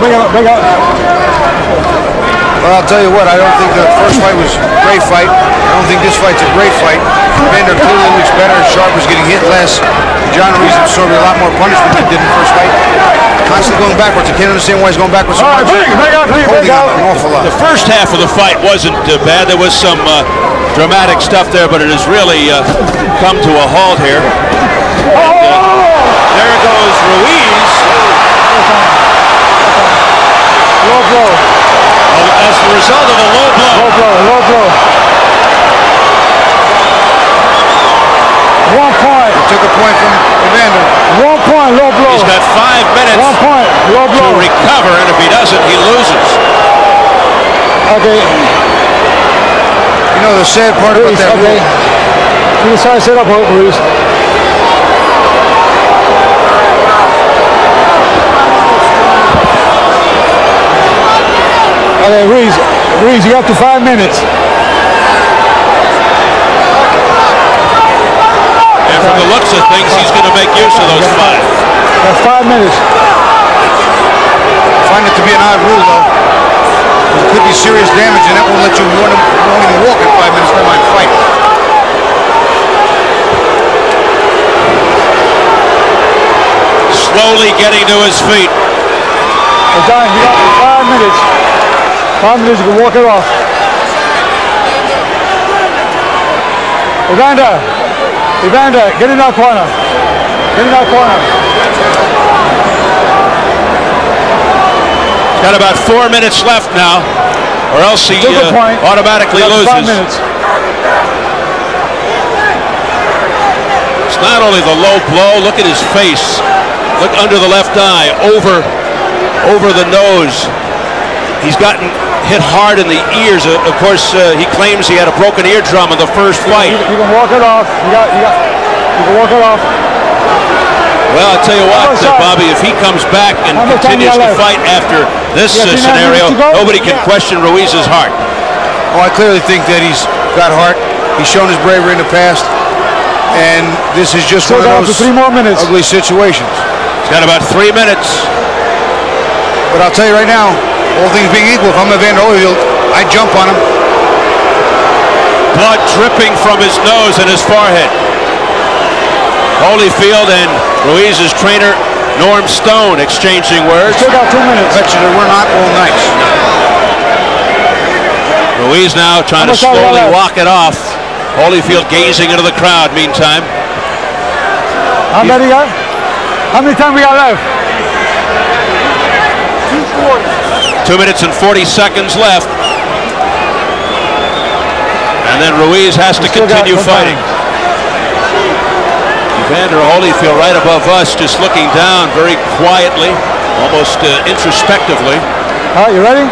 Bring out. Well, I'll tell you what, I don't think the first fight was a great fight. I don't think this fight's a great fight. Evander clearly looks better. Sharp was getting hit less. John Ruiz absorbed a lot more punishment than he did in the first fight. Constantly going backwards. I can't understand why he's going backwards so much. Holding out an awful lot. The first half of the fight wasn't bad. There was some dramatic stuff there, but it has really come to a halt here. There goes Ruiz. Low blow. As the result of a low blow. Low blow. 1 point. He took a point from Evander. 1 point, low blow. He's got 5 minutes 1 point, low blow. to recover, and if he doesn't, he loses. Okay. You know the sad part about that rule. You decide to set up, Ruiz. Okay, Ruiz, you got to 5 minutes. And from the looks of things, he's going to make use of those 5. That's 5 minutes. I find it to be an odd rule, though. There could be serious damage, and that won't let you won't even walk in 5 minutes, never mind fight. Slowly getting to his feet. Hey, John, you got 5 minutes. 5 minutes, you can walk it off. Evander, get in that corner. He's got about 4 minutes left now, or else he automatically loses. 5 minutes. It's not only the low blow, look at his face. Look under the left eye, over the nose. He's gotten hit hard in the ears. Of course, he claims he had a broken eardrum in the first fight. You can walk it off. You can walk it off. Well, I'll tell you what, Bobby, if he comes back and continues to fight after this scenario, nobody can question Ruiz's heart. Oh, I clearly think that he's got heart. He's shown his bravery in the past, and this is just one of those 3 more minutes. Ugly situations. He's got about 3 minutes. But I'll tell you right now, all things being equal, if I'm Evander Holyfield, I'd jump on him. Blood dripping from his nose and his forehead. Holyfield and Ruiz's trainer, Norm Stone, exchanging words. Still got 2 minutes. Bet you that we're not all nice. Ruiz now trying to slowly walk it off. Holyfield gazing into the crowd meantime. How many time we got left? 2 minutes and 40 seconds left. And then Ruiz has to continue fighting. Evander Holyfield right above us, just looking down very quietly, almost introspectively. All right, you ready?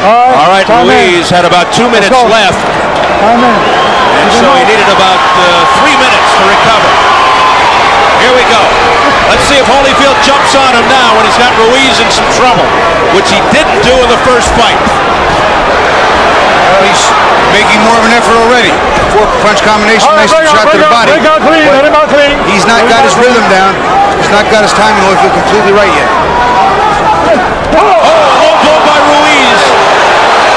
All right, Ruiz had about 2 minutes left. And so he needed about 3 minutes to recover. Here we go. Let's see if Holyfield jumps on him now when he's got Ruiz in some trouble, which he didn't do in the first fight. making more of an effort already. 4-punch combination, nice shot to the body. He's not got his rhythm down. He's not got his timing Holyfield completely right yet. Oh, low blow by Ruiz.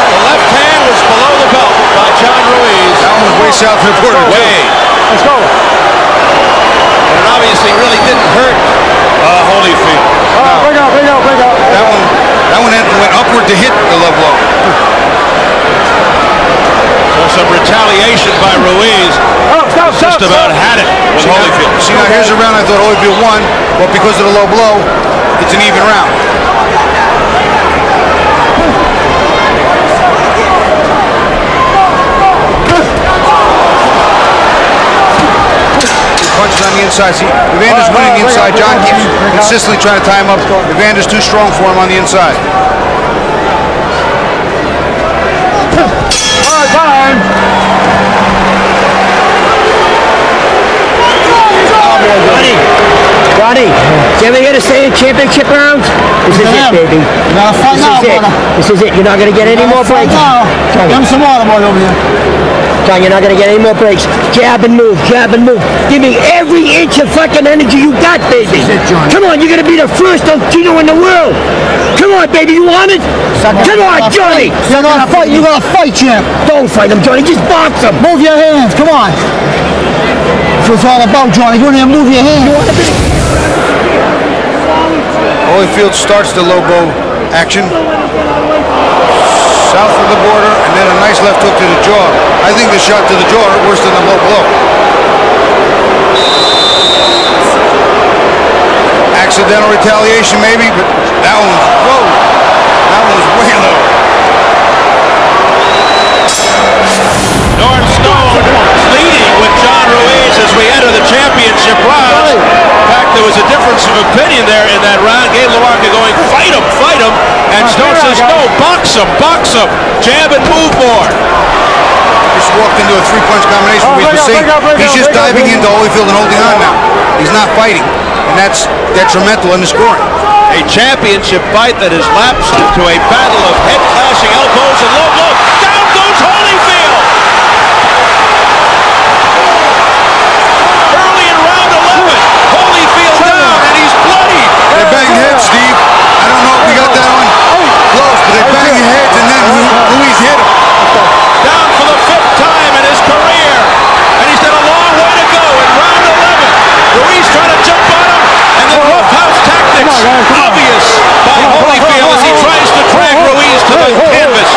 The left hand was below the belt by John Ruiz. That one was way south of the border. Way. Let's go. And it obviously really didn't hurt Holyfield. Break out. That one went upward to hit the low blow. So some retaliation by Ruiz. Just about had it with Holyfield. See, now here's a round I thought Holyfield won, but because of the low blow, it's an even round. Punches on the inside. See, Evander's winning the inside. John keeps consistently trying to tie him up. Evander's too strong for him on the inside. Time. Ronnie, did you ever hear the saying championship rounds? This is it, baby. This is it. You're not going to get any more breaks. Give him some water, boy, over here. John, you're not going to get any more breaks. Jab and move. Give me every inch of fucking energy you got, baby. Come on, you're going to be the first Tino in the world. Come on, baby, you want it? Come on, Johnny. You're going to fight. You're going to fight, champ. Don't fight him, Johnny. Just box him. Move your hands. Come on. That's what it's all about, Johnny. You don't even move your hands. Holyfield starts the low blow action. South of the border, and then a nice left hook to the jaw. I think the shot to the jaw hurt worse than the low blow. Accidental retaliation maybe, but that one was, whoa, that one was way low. Norm Stone leading with John Ruiz as we enter the championship round. In fact, there was a difference of opinion there in that round. Gabe LaRocca going, fight him, and Stone says, no, box him, jab and move more. Just walked into a 3-punch combination. He's just diving into Holyfield and holding on now. He's not fighting, and that's detrimental in the scoring. A championship fight that has lapsed into a battle of head-clashing elbows and low blows. Down goes Holyfield! Early in round 11, Holyfield down, and he's bloody. They banged heads, Steve. I don't know if we got that on close, but they banged heads, and then Ruiz hit him. Down for the 5th time in his career, and he's got a long way to go in round 11. Ruiz trying to jump on him, and then roughhouse tactics obvious by Holyfield as he tries to drag Ruiz to the canvas.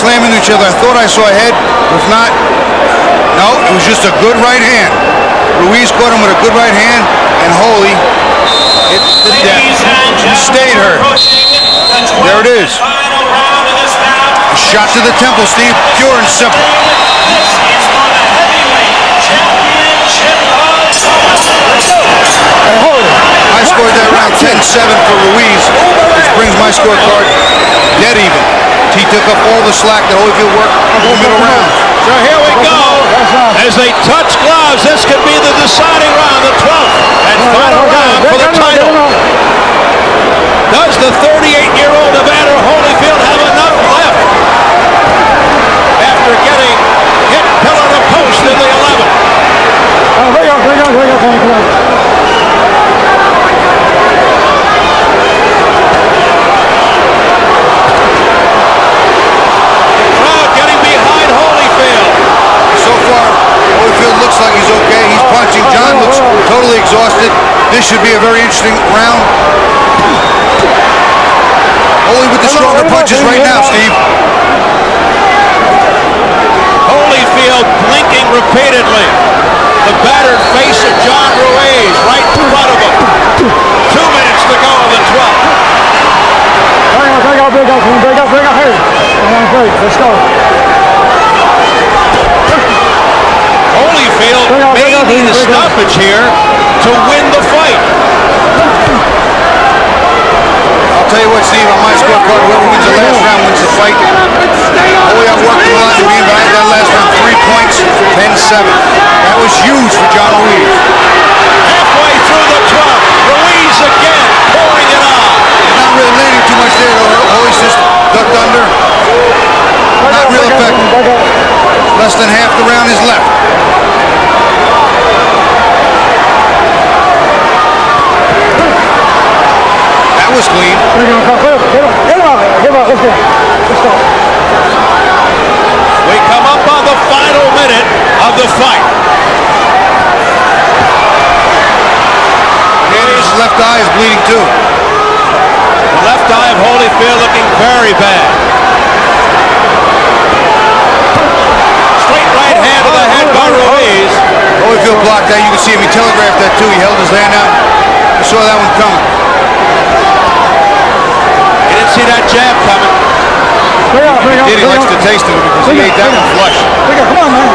slam into each other. I thought I saw a head. If not, no, it was just a good right hand. Ruiz caught him with a good right hand, and Holy hit the deck. He stayed hurt. There it is. A shot to the temple, Steve. Pure and simple. I scored that round 10-7 for Ruiz, which brings my scorecard dead even. He took up all the slack that Holyfield worked in the middle rounds. So here we go. As they touch gloves, this could be the deciding round, the 12th and final round for the title. Does the 38-year-old Evander Holyfield have enough left after getting hit pillar to post in the 11th? Looks like he's okay. He's punching. John looks totally exhausted. This should be a very interesting round. Holy with the stronger punches right now, Steve. Holyfield blinking repeatedly. The battered face of John Ruiz right in front of him. 2 minutes to go in the 12th. Let's go. Holyfield may need a stoppage here to win the fight. I'll tell you what, Steve, on my scorecard, whoever wins the last round wins the fight. Holy outworked him a lot to be invited that last round. 3 points, 10-7. That was huge for John Ruiz. Halfway through the 12th, Ruiz again pouring it on. He's not really landing too much there, though. Holy's just ducked under. Not real effective. Less than half the round is left. That was clean. We come up on the final minute of the fight. And his left eye is bleeding too. The left eye of Holyfield looking very bad. Straight right hand to the head by Ruiz. Holyfield blocked that. You can see him. He telegraphed that too. He held his hand out. You saw that one coming. He didn't see that jab coming. He did. He likes to taste of it because he ate that one flush. Come on, man.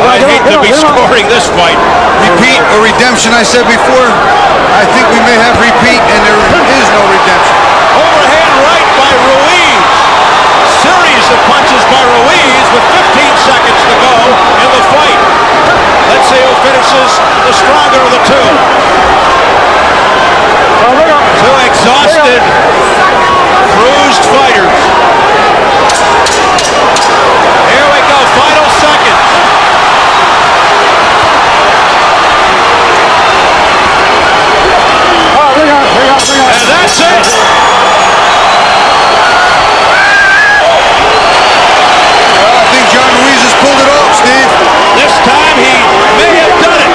I hate to be scoring this fight. Repeat or redemption, I said before. I think we may have repeat, and there is no redemption. Overhand right by Ruiz. Series of punches by Ruiz with 15 seconds to go in the fight. Let's see who finishes the stronger of the two. Two exhausted, bruised fighters. Here we go, final seconds. And that's it. Well, I think John Ruiz has pulled it off, Steve. This time he may have done it.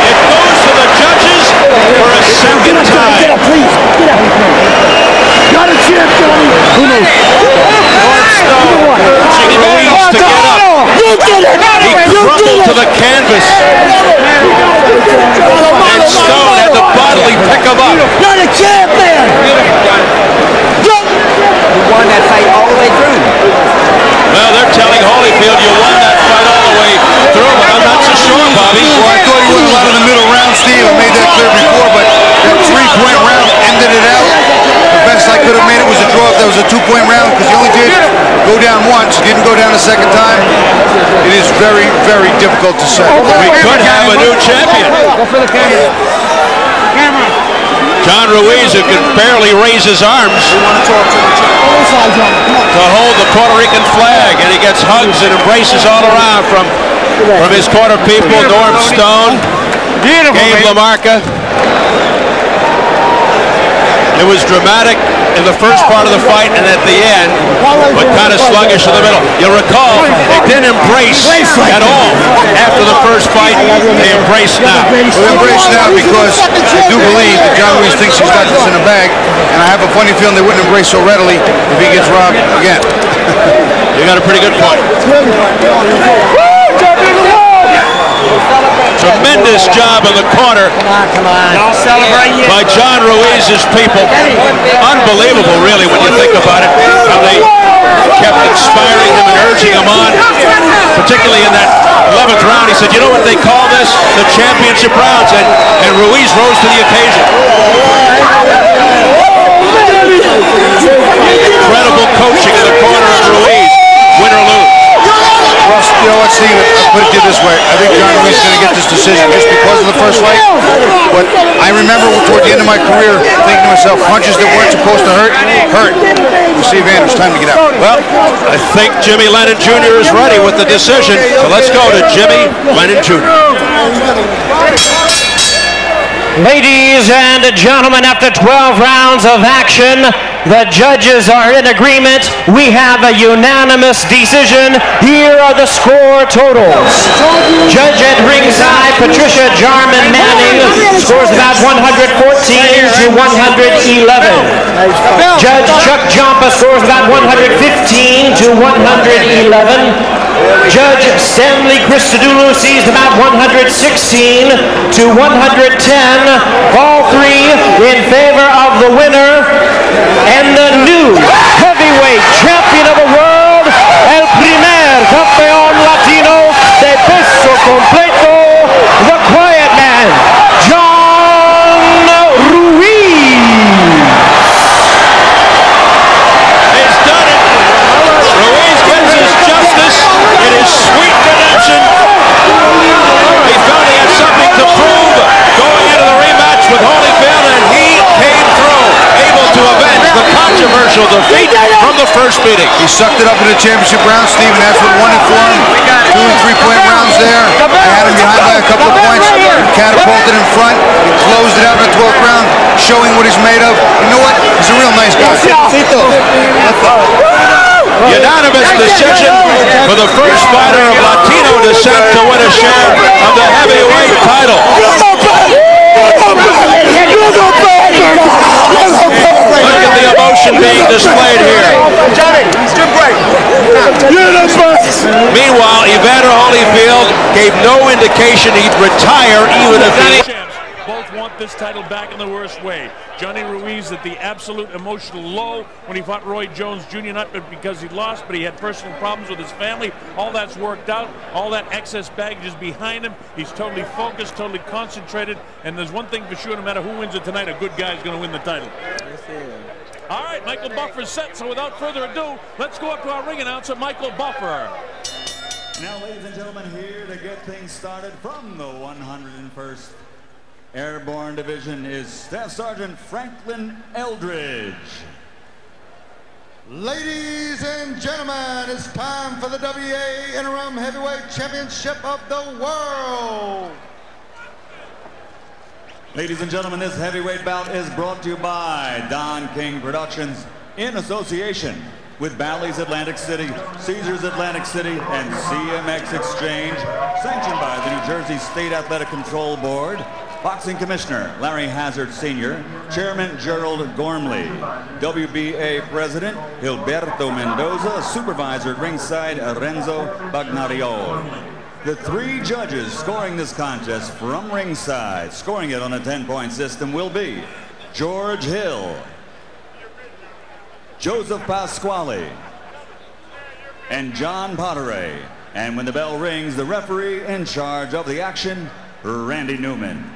It goes to the judges for a second time. Get up, please. Get up. Got a chance, Johnny. Who knows? Urging Ruiz to get up. You did it. He crumpled to the canvas. And Stone had to bodily pick him up. You're the champion. You won that fight all the way through. Well, they're telling Holyfield you won that fight all the way through, but I'm not so sure, Bobby. Well, I thought he was allowed in the middle round, Steve. I made that clear before, but that 3-point round ended it out. The best I could have made it was a draw if that was a 2-point round, because he only did go down once. He didn't go down a second time. It is very, very difficult to say. We could have a new champion. John Ruiz, who can barely raise his arms to hold the Puerto Rican flag, and he gets hugs and embraces all around from his quarter people, Norm Stone, Gabe LaMarca. It was dramatic in the first part of the fight and at the end, but kind of sluggish in the middle. You'll recall they didn't embrace at all after the first fight. They embraced now. Well, embrace now because I do believe that John Ruiz thinks he's got this in the bag, and I have a funny feeling they wouldn't embrace so readily if he gets robbed again. You got a pretty good point. Tremendous job in the corner by John Ruiz's people. Unbelievable, really, when you think about it. How they kept inspiring him and urging him on, particularly in that 11th round. He said, you know what they call this? The championship rounds. And Ruiz rose to the occasion. Incredible coaching in the corner of Ruiz. Win or lose. Well, you know what, Steve? I'll put it to you this way. I think John Ruiz is going to get this decision just because of the first fight. But I remember toward the end of my career thinking to myself, punches that weren't supposed to hurt, hurt. You see, Evander, it's time to get out. Well, I think Jimmy Lennon Jr. is ready with the decision. So let's go to Jimmy Lennon Jr. Ladies and gentlemen, after 12 rounds of action, the judges are in agreement. We have a unanimous decision. Here are the score totals. Judge at ringside, Patricia Jarman Manning, scores about 114 to 111. Judge Chuck Jompa scores about 115 to 111. Judge Stanley Christodoulou sees about 116 to 110. All three in favor of the winner and the new heavyweight champion of the world, el primer campeón latino de peso completo, the quiet man, John Ruiz. He's done it. Ruiz gets his justice in his sweet redemption. He felt he had something to prove going into the rematch with Holyfield, and he came through, able to avenge the controversial defeat from the first meeting. He sucked it up in the championship round, Steve, and that's what won it for him. 2 and 3 point rounds there. I had him behind by a couple of points. He catapulted in front. He closed it out in the 12th round, showing what he's made of. You know what? He's a real nice guy. Unanimous decision for the first fighter of Latino descent to win a share of the heavyweight title. Look at the emotion being displayed here. Meanwhile, Evander Holyfield gave no indication he'd retire even if he... Both want this title back in the worst way. Johnny Ruiz at the absolute emotional low when he fought Roy Jones Jr., not because he lost, but he had personal problems with his family. All that's worked out. All that excess baggage is behind him. He's totally focused, totally concentrated. And there's one thing for sure, no matter who wins it tonight, a good guy is going to win the title. All right, Michael Buffer's set. So without further ado, let's go up to our ring announcer, Michael Buffer. Now, ladies and gentlemen, here to get things started from the 101st Airborne Division is Staff Sergeant Franklin Eldridge. Ladies and gentlemen, it's time for the WA Interim Heavyweight Championship of the World. Ladies and gentlemen, this heavyweight bout is brought to you by Don King Productions in association with Bally's Atlantic City, Caesars Atlantic City, and CMX Exchange, sanctioned by the New Jersey State Athletic Control Board. Boxing Commissioner Larry Hazard Sr., Chairman Gerald Gormley, WBA President Gilberto Mendoza, Supervisor at ringside Renzo Bagnariol. The 3 judges scoring this contest from ringside, scoring it on a 10-point system, will be George Hill, Joseph Pasquale, and John Potteray. And when the bell rings, the referee in charge of the action, Randy Newman.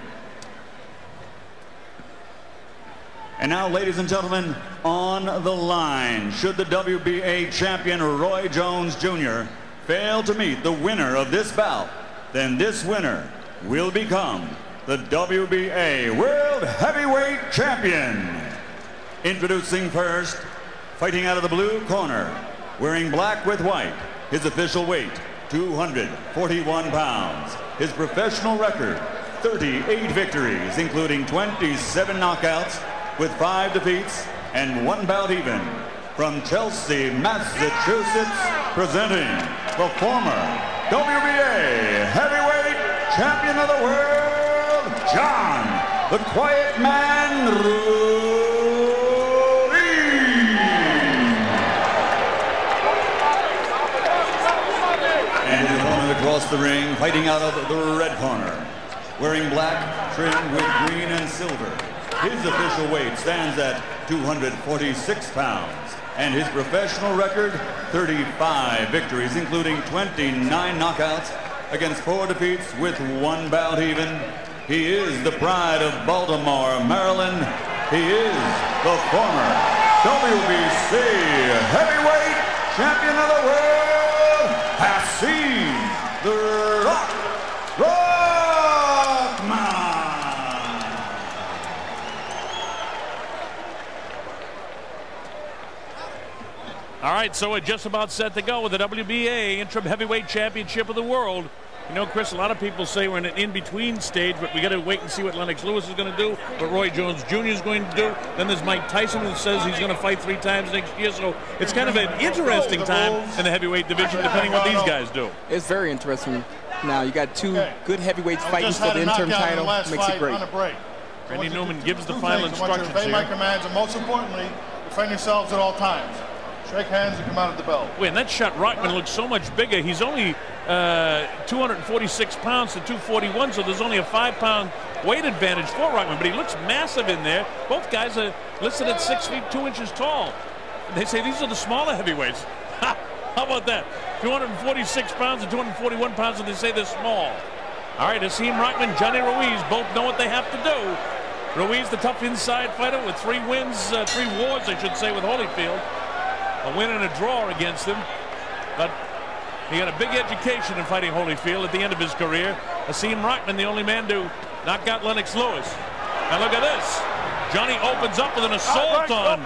And now, ladies and gentlemen, on the line, should the WBA champion Roy Jones Jr. fail to meet the winner of this bout, then this winner will become the WBA World Heavyweight Champion. Introducing first, fighting out of the blue corner, wearing black with white, his official weight, 241 pounds. His professional record, 38 victories, including 27 knockouts, with 5 defeats and 1 bout even. From Chelsea, Massachusetts, presenting the former WBA heavyweight champion of the world, John, the Quiet Man, Ruiz. And his opponent across the ring, fighting out of the red corner, wearing black, trimmed with green and silver. His official weight stands at 246 pounds. And his professional record, 35 victories, including 29 knockouts against 4 defeats with 1 bout even. He is the pride of Baltimore, Maryland. He is the former WBC heavyweight champion of the world, Hasim Rahman. All right, so we're just about set to go with the WBA Interim Heavyweight Championship of the World. You know, Chris, a lot of people say we're in an in-between stage, but we got to wait and see what Lennox Lewis is going to do, what Roy Jones Jr. is going to do. Then there's Mike Tyson, who says he's going to fight 3 times next year. So it's kind of an interesting time in the heavyweight division, depending what these guys do. It's very interesting. Now, you got 2 good heavyweights fighting for the interim title. Makes it great. Randy Newman gives the final instructions obey here. my commands, and most importantly, defend yourselves at all times. Shake hands and come out of the bell. Wait, and that shot Rockman looks so much bigger. He's only 246 pounds to 241, so there's only a 5-pound weight advantage for Rockman, but he looks massive in there. Both guys are listed at 6 feet 2 inches tall. And they say these are the smaller heavyweights. Ha! How about that? 246 pounds and 241 pounds, and they say they're small. All right, Hasim Rahman, Johnny Ruiz both know what they have to do. Ruiz, the tough inside fighter with 3 wins, 3 wars, I should say, with Holyfield. A win and a draw against him, but he got a big education in fighting Holyfield at the end of his career. Hasim Rahman, the only man to knock out Lennox Lewis. Now look at this. Johnny opens up with an assault on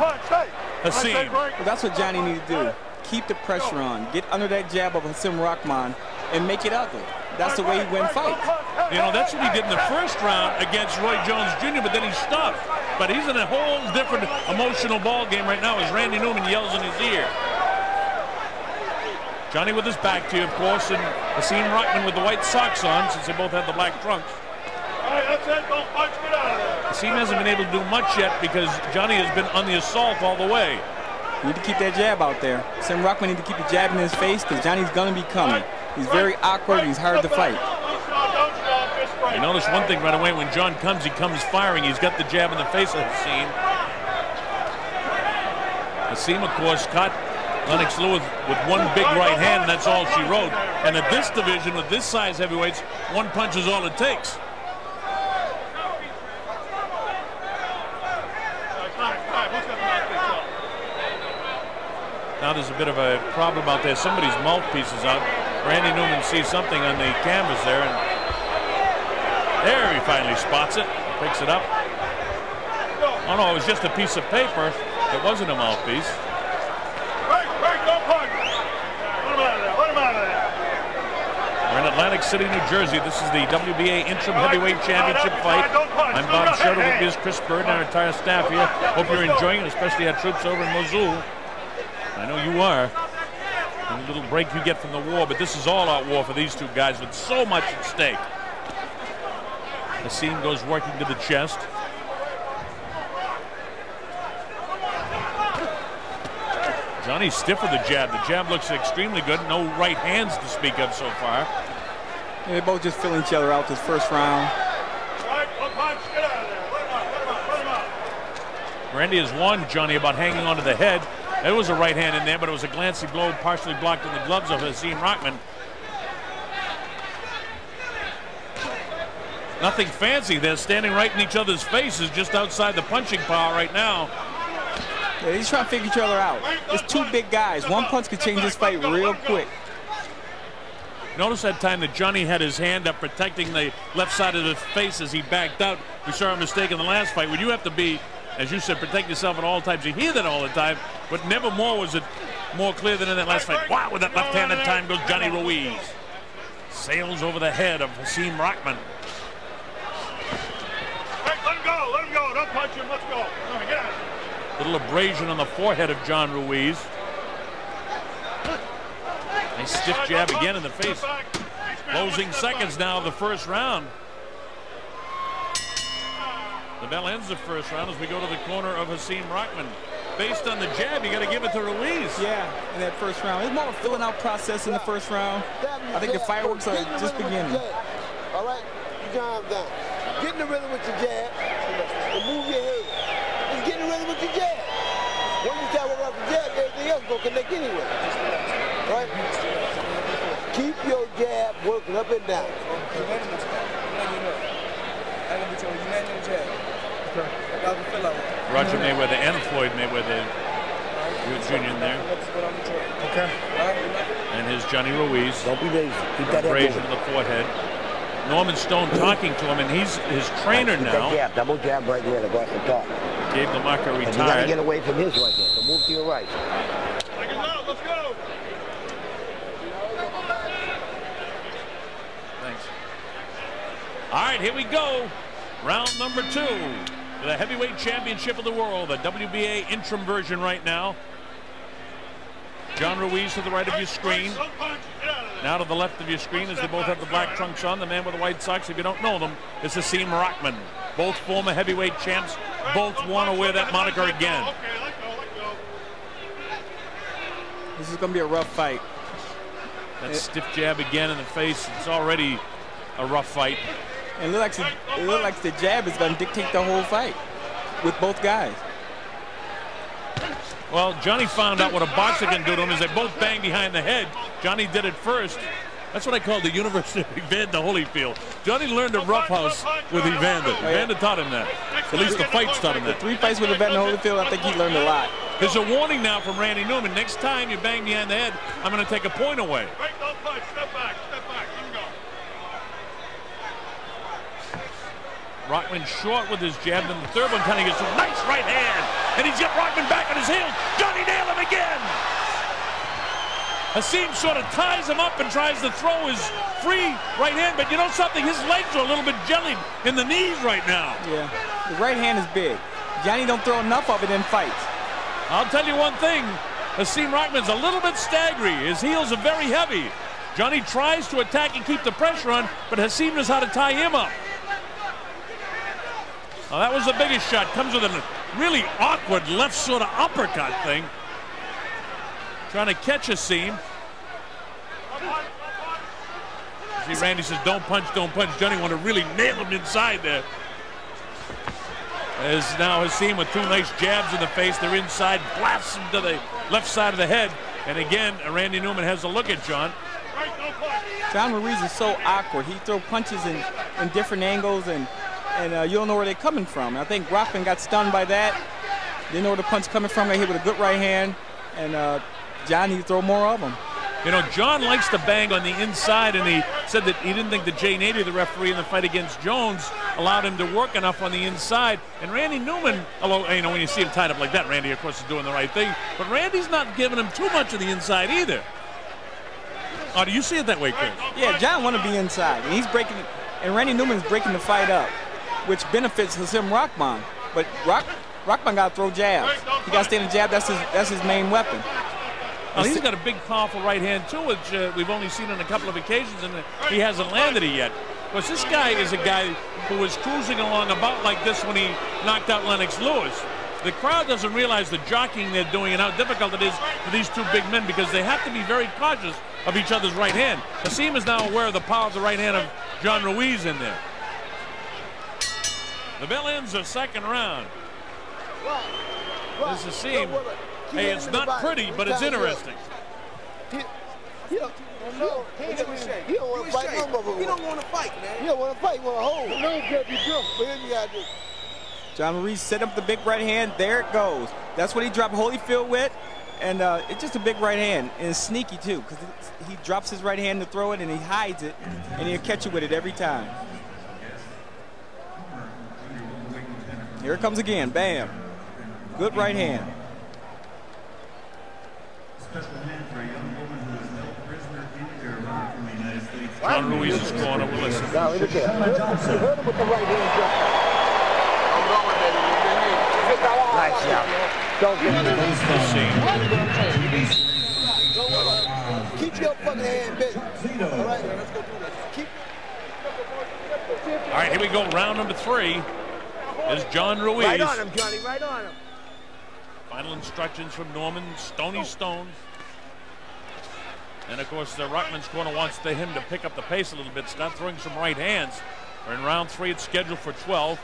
Hasim. Well, that's what Johnny needs to do. Keep the pressure on. Get under that jab of Hasim Rahman and make it ugly. That's the way he wins fights. You know, that's what he did in the first round against Roy Jones Jr., but then he stopped. But he's in a whole different emotional ball game right now as Randy Newman yells in his ear. Johnny with his back to you, of course, and Hasim Rahman with the white socks on, since they both have the black trunks. Hasim hasn't been able to do much yet because Johnny has been on the assault all the way. You need to keep that jab out there. Hasim Rahman needs to keep the jab in his face because Johnny's going to be coming. He's very awkward and he's hard to fight. You notice one thing right away, when John comes, he comes firing. He's got the jab in the face of Hasim. Hasim, of course, caught Lennox Lewis with 1 big right hand, and that's all she wrote. And at this division, with this size heavyweights, 1 punch is all it takes. Now there's a bit of a problem out there. Somebody's mouthpiece is out. Randy Newman sees something on the canvas there, and there he finally spots it, picks it up. Oh no, it was just a piece of paper. It wasn't a mouthpiece. We're in Atlantic City, New Jersey. This is the WBA Interim Heavyweight Championship fight. I'm Bob Schroeder, with me is Chris Bird and our entire staff here. Hope you're enjoying it, especially our troops over in Mosul. I know you are. A little break you get from the war, but this is all-out war for these 2 guys with so much at stake. Hasim goes working to the chest. Johnny's stiff with the jab. The jab looks extremely good. No right hands to speak of so far. Yeah, they both just filling each other out this first round. Randy has warned Johnny about hanging onto the head. There was a right hand in there, but it was a glancey blow, partially blocked in the gloves of Hasim Rahman. Nothing fancy. They're standing right in each other's faces just outside the punching power right now. Yeah, they're trying to figure each other out. There's 2 big guys. 1 punch could change this fight real quick. Notice that time that Johnny had his hand up protecting the left side of his face as he backed out. We saw a mistake in the last fight. When you have to be, as you said, protect yourself at all times. You hear that all the time, but never more was it more clear than in that last fight. Wow, with that left hand that time goes Johnny Ruiz. Sails over the head of Hasim Rahman. Hey, let him go, don't punch him, let's go. Little abrasion on the forehead of John Ruiz. Nice stiff jab again in the face. Closing seconds now of the first round. The bell ends the first round as we go to the corner of Hasim Rahman. Based on the jab, you got to give it to Ruiz. Yeah, in that first round. It's more of a filling out process in the first round. I think the fireworks are just beginning. All right, you calm down. Get in the rhythm with your jab and move your head. Just get in the rhythm with your jab. When you tap off the jab, everything else will connect anyway. Right? Keep your jab working up and down. Roger Mayweather and Floyd Mayweather Jr. in there. Okay. And his Johnny Ruiz. Don't be lazy. Keep that abrasion to the forehead. Norman Stone talking to him, and he's his trainer now. Jab, double jab right there to go at the top. Gabe LaMarca retired. And you got to get away from his right there. So move to your right. Let's go. Thanks. All right, here we go. Round number 2. The heavyweight championship of the world, the WBA interim version right now. John Ruiz to the right of your screen. Now to the left of your screen as they both have the black trunks on. The man with the white socks, if you don't know them, is Hasim Rahman. Both former heavyweight champs. Both want to wear that moniker again. This is going to be a rough fight. That stiff jab again in the face. It's already a rough fight. And it looks like the jab is going to dictate the whole fight with both guys. Well, Johnny found out what a boxer can do to him is they both bang behind the head. Johnny did it first. That's what I call the University of Evander Holyfield. Johnny learned to roughhouse with Evander. Evander taught him that. At least the fights taught him that. 3 fights with Evander Holyfield, I think he learned a lot. There's a warning now from Randy Newman. Next time you bang behind the head, I'm going to take a point away. Step back, you can go. Rahman short with his jab, then the third one kind of gets a nice right hand. And he's got Rahman back on his heels. Johnny nailed him again. Hasim sort of ties him up and tries to throw his free right hand, but you know something? His legs are a little bit jellied in the knees right now. Yeah, the right hand is big. Johnny don't throw enough of it in fights. I'll tell you one thing. Hasim Rahman's a little bit staggery. His heels are very heavy. Johnny tries to attack and keep the pressure on, but Hasim knows how to tie him up. Well, that was the biggest shot. Comes with a really awkward left sort of uppercut thing. Trying to catch Hasim. See, Randy says, don't punch, don't punch. Johnny wanted to really nail him inside there. As now Hasim with 2 nice jabs in the face. They're inside, blasts him to the left side of the head. And again, Randy Newman has a look at John. John Ruiz is so awkward. He throws punches in different angles, and you don't know where they're coming from. I think Rahman got stunned by that. Didn't know where the punch coming from. Got hit with a good right hand, and John needs to throw more of them. You know, John likes to bang on the inside, and he said that he didn't think that Jay Nady, the referee in the fight against Jones, allowed him to work enough on the inside. And Randy Newman, although, you know, when you see him tied up like that, Randy, of course, is doing the right thing. But Randy's not giving him too much of the inside either. Oh, do you see it that way, Chris? Yeah, John want to be inside, and he's breaking it, and Randy Newman's breaking the fight up, which benefits Hasim Rahman. But Rahman got to throw jabs. He got to stay in the jab. That's his main weapon. Well, he's got a big, powerful right hand, too, which we've only seen on a couple of occasions, and he hasn't landed it yet. Because this guy is a guy who was cruising along about like this when he knocked out Lennox Lewis. The crowd doesn't realize the jockeying they're doing and how difficult it is for these 2 big men because they have to be very cautious of each other's right hand. Hasim is now aware of the power of the right hand of John Ruiz in there. The bell ends the second round. This is Hasim. Hey, it's not pretty, but it's interesting. He don't want to fight no motherfucker. He don't want to fight, man. He don't want to fight. He want to hold. No, get you drunk, but then you got to do. John Ruiz set up the big right hand. There it goes. That's what he dropped Holyfield with. And it's just a big right hand. And it's sneaky, too, because he drops his right hand to throw it, and he hides it, and he'll catch you with it every time. Here it comes again. Bam. Good right hand. John Ruiz's corner. We'll listen. Now, look at that. You heard him with the right hand. Lights out. Don't get me. Keep your fucking hand busy. All right, let's go do that. Keep. All right, here we go. Round number 3 is John Ruiz. Right on him, Johnny. Right on him. Final instructions from Norman. Stony Stone. And, of course, the Rockman's corner wants him to pick up the pace a little bit. Start throwing some right hands. We're in round 3. It's scheduled for 12.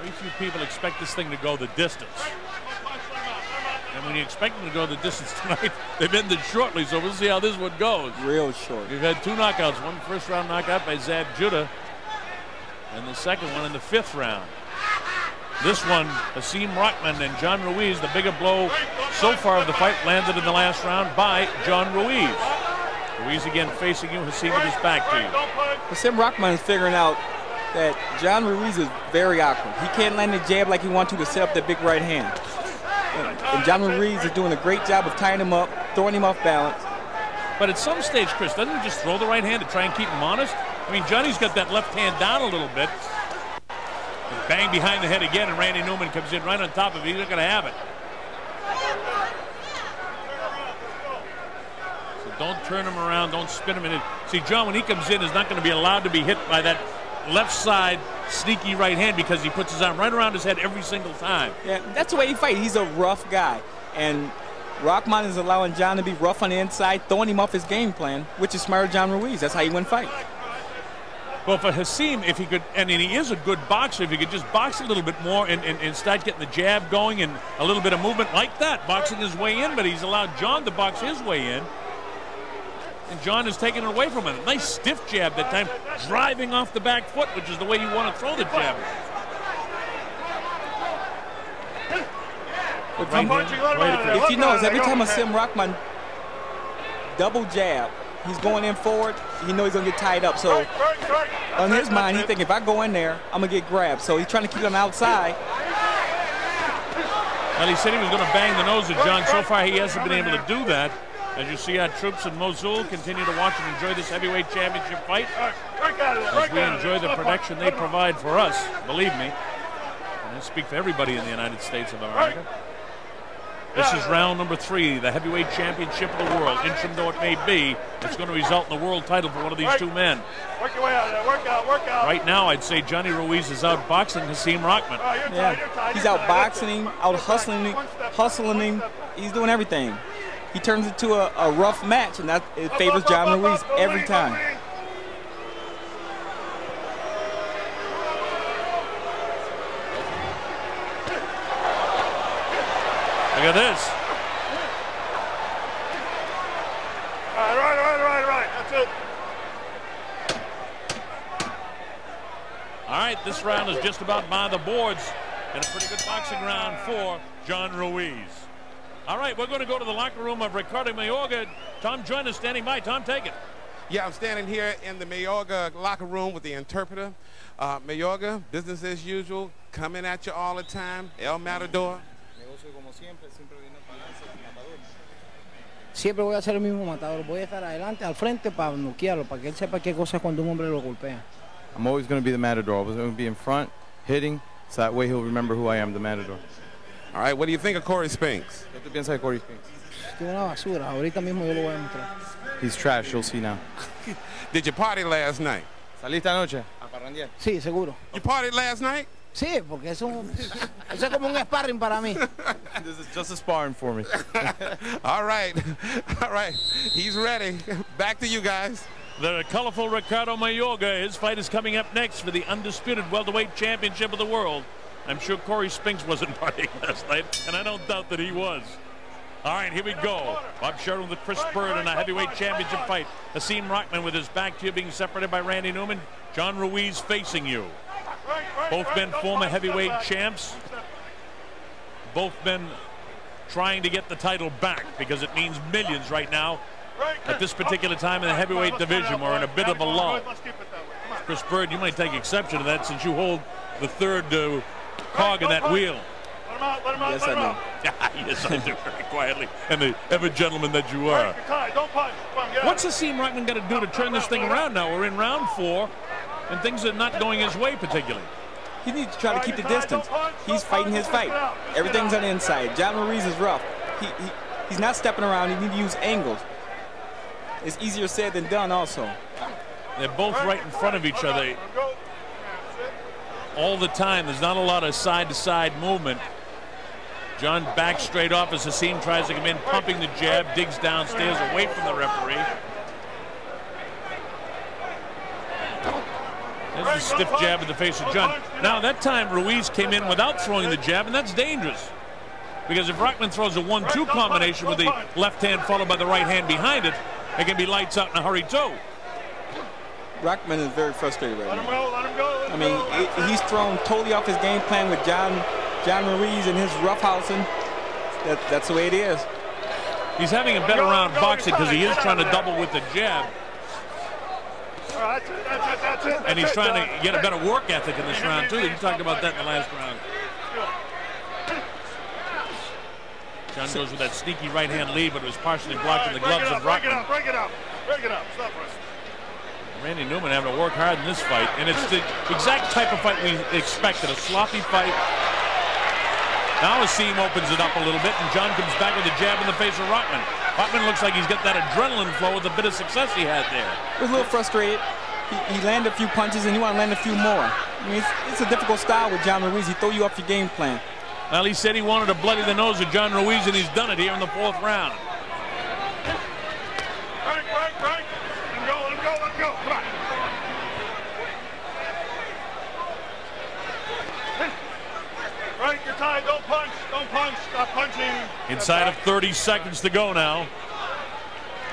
Very few people expect this thing to go the distance. And when you expect them to go the distance tonight, they've ended shortly, so we'll see how this one goes. Real short. We've had 2 knockouts. One first-round knockout by Zab Judah, and the second one in the 5th round. This one, Hasim Rahman and John Ruiz, the bigger blow so far of the fight, landed in the last round by John Ruiz. Ruiz again facing you, Hasim with his back to you. Hasim Rahman is figuring out that John Ruiz is very awkward. He can't land the jab like he wants to set up that big right hand. And John Ruiz is doing a great job of tying him up, throwing him off balance. But at some stage, Chris, doesn't he just throw the right hand to try and keep him honest? I mean, Johnny's got that left hand down a little bit. And bang behind the head again, and Randy Newman comes in right on top of it. He's not going to have it. So don't turn him around. Don't spin him in. See, John, when he comes in, is not going to be allowed to be hit by that left side sneaky right hand because he puts his arm right around his head every single time. Yeah, that's the way he fights. He's a rough guy. And Rahman is allowing John to be rough on the inside, throwing him off his game plan, which is smart John Ruiz. That's how you win fights. Well, for Hasim, if he could, and he is a good boxer, if he could just box a little bit more and start getting the jab going and a little bit of movement like that, boxing his way in, but he's allowed John to box his way in. And John is taking it away from him. Nice stiff jab that time, driving off the back foot, which is the way you want to throw the jab. If you notice, every time Hasim Rahman double jab, he's going in forward, he knows he's going to get tied up. So on his mind, he's thinking, if I go in there, I'm going to get grabbed. So he's trying to keep him outside. Well, he said he was going to bang the nose of John. So far, he hasn't been able to do that. As you see our troops in Mosul continue to watch and enjoy this heavyweight championship fight, as we enjoy the protection they provide for us, believe me. And I speak for everybody in the United States of America. This is round number 3, the heavyweight championship of the world. Interim though it may be, it's going to result in the world title for one of these 2 men. Work your way out of there. Work out, work out. Right now, I'd say Johnny Ruiz is out boxing Hasim Rahman. Yeah, he's out boxing him, out hustling him. He's doing everything. He turns it to a rough match, and that it favors John Ruiz every time. Look at this. Right. That's it. All right, this round is just about by the boards, and a pretty good boxing round for John Ruiz. All right, we're going to go to the locker room of Ricardo Mayorga. Tom, join us, standing by. Tom, take it. Yeah, I'm standing here in the Mayorga locker room with the interpreter. Mayorga, business as usual, coming at you all the time. El Matador. Siempre voy a ser el mismo matador. Voy a estar adelante, al frente para noquearlo, para que él sepa qué cosa es cuando un hombre lo golpea. I'm always going to be the matador. I'm going to be in front, hitting, so that way he'll remember who I am, the matador. All right, what do you think of Corey Spinks? ¿Qué tú piensas de Corey Spinks? Tiene una basura. Ahorita mismo yo lo voy a demostrar. He's trash. You'll see now. Did you party last night? ¿Saliste anoche a parrandear? Sí, seguro. You partied last night? Sí, porque eso es como un sparring para mí. This is just a sparring for me. All right. He's ready. Back to you guys. The colorful Ricardo Mayorga. His fight is coming up next for the undisputed welterweight championship of the world. I'm sure Corey Spinks wasn't partying last night, and I don't doubt that he was. All right, here we go. Bob Sheridan with Chris Bird in a heavyweight championship fight. Hasim Rahman with his back to you, being separated by Randy Newman. John Ruiz facing you. Both men former heavyweight champs. Both men trying to get the title back because it means millions right now. At this particular time in the heavyweight division, we're in a bit of a lull. Chris Bird, you might take exception to that since you hold the third cog in that wheel. Yes, I do. Yes, I do, very quietly. And the ever gentleman that you are. What's Hasim Rahman got to do to turn this thing around now? We're in round 4, and things are not going his way particularly. He needs to try to keep the distance. He's fighting his fight. Everything's on the inside. John Ruiz is rough. He's not stepping around. He needs to use angles. It's easier said than done also. They're both right in front of each other all the time. There's not a lot of side-to-side movement. John backs straight off as Hasim tries to come in, pumping the jab, digs downstairs away from the referee. There's a stiff jab in the face of John. Now, that time Ruiz came in without throwing the jab, and that's dangerous. Because if Rahman throws a 1-2 combination with the left hand followed by the right hand behind it, it can be lights out in a hurry, too. Rahman is very frustrated right now. I mean, he's thrown totally off his game plan with John Ruiz and his roughhousing. That's the way it is. He's having a better round boxing because he is trying to double with the jab. And he's trying to get a better work ethic in this round, too. You talked about that in the last round. John goes with that sneaky right-hand lead, but it was partially blocked in the gloves of Rahman. Break it up. Stop it. Randy Newman having to work hard in this fight, and it's the exact type of fight we expected, a sloppy fight. Now Hasim opens it up a little bit, and John comes back with a jab in the face of Rahman. Rahman looks like he's got that adrenaline flow with a bit of success he had there. He was a little frustrated. He landed a few punches, and he want to land a few more. I mean, it's a difficult style with John Ruiz. He throw you off your game plan. Well, he said he wanted to bloody the nose of John Ruiz, and he's done it here in the 4th round. Right. Let him go. Come on. Right, you're tied. Don't punch. Stop punching. Inside of 30 seconds to go now.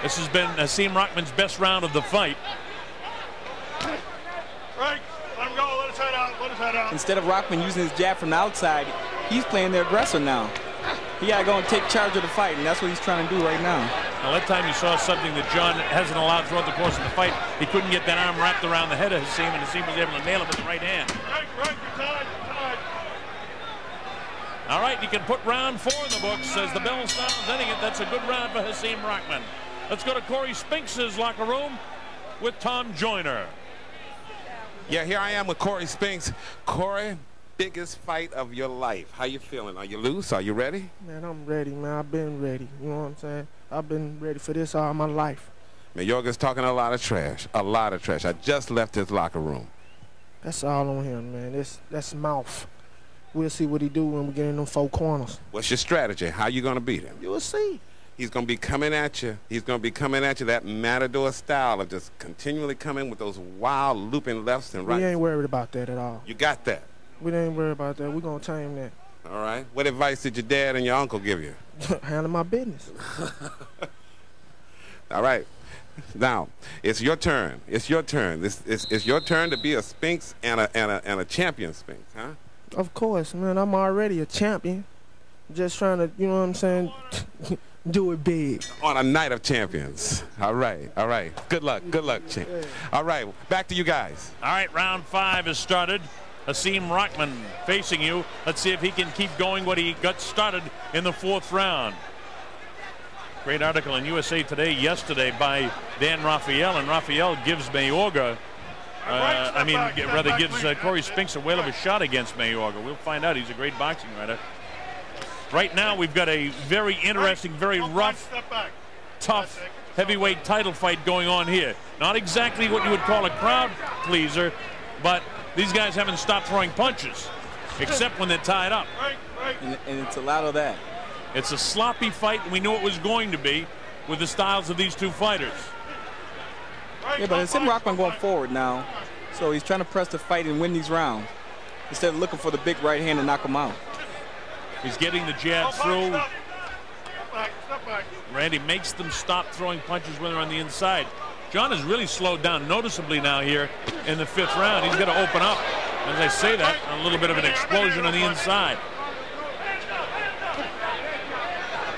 This has been Hasim Rahman's best round of the fight. Right, let him go. Let his head out. Instead of Rahman using his jab from the outside, he's playing the aggressor now. He got to go and take charge of the fight, and that's what he's trying to do right now. Now, that time you saw something that John hasn't allowed throughout the course of the fight. He couldn't get that arm wrapped around the head of Hasim, and Hasim was able to nail him with the right hand. Right, you're tied. All right, you can put round 4 in the books. As the bell sounds, ending it, that's a good round for Hasim Rahman. Let's go to Corey Spinks' locker room with Tom Joyner. Yeah, here I am with Corey Spinks. Corey, biggest fight of your life. How you feeling? Are you loose? Are you ready? Man, I'm ready, man. I've been ready. You know what I'm saying? I've been ready for this all my life. Mayorga's talking a lot of trash. I just left his locker room. That's all on him, man. That's mouth. We'll see what he do when we get in them 4 corners. What's your strategy? How you going to beat him? You will see. He's going to be coming at you. That matador style of just continually coming with those wild looping lefts and rights. We ain't worried about that at all. You got that? We ain't worried about that. We're going to tame that. All right. What advice did your dad and your uncle give you? Handle my business. All right. Now, it's your turn. It's your turn to be a Spinks and a champion Spinks, huh? Of course, man. I'm already a champion. Just trying to, you know what I'm saying, do it big. On a night of champions. All right. Good luck, champ. All right, back to you guys. All right, round 5 has started. Hasim Rahman facing you. Let's see if he can keep going what he got started in the 4th round. Great article in USA Today yesterday by Dan Raphael, and Raphael gives Mayorga, gives Corey Spinks a whale of a shot against Mayorga. We'll find out. He's a great boxing writer. Right now, we've got a very interesting, very rough, tough heavyweight title fight going on here. Not exactly what you would call a crowd pleaser, but these guys haven't stopped throwing punches, except when they're tied up. And it's a lot of that. It's a sloppy fight, and we knew it was going to be with the styles of these 2 fighters. Yeah, but it's him Rahman going forward now, so he's trying to press the fight and win these rounds instead of looking for the big right hand to knock him out. He's getting the jab through. Randy makes them stop throwing punches when they're on the inside. John has really slowed down noticeably now here in the 5th round. He's got to open up. As I say that, a little bit of an explosion on the inside.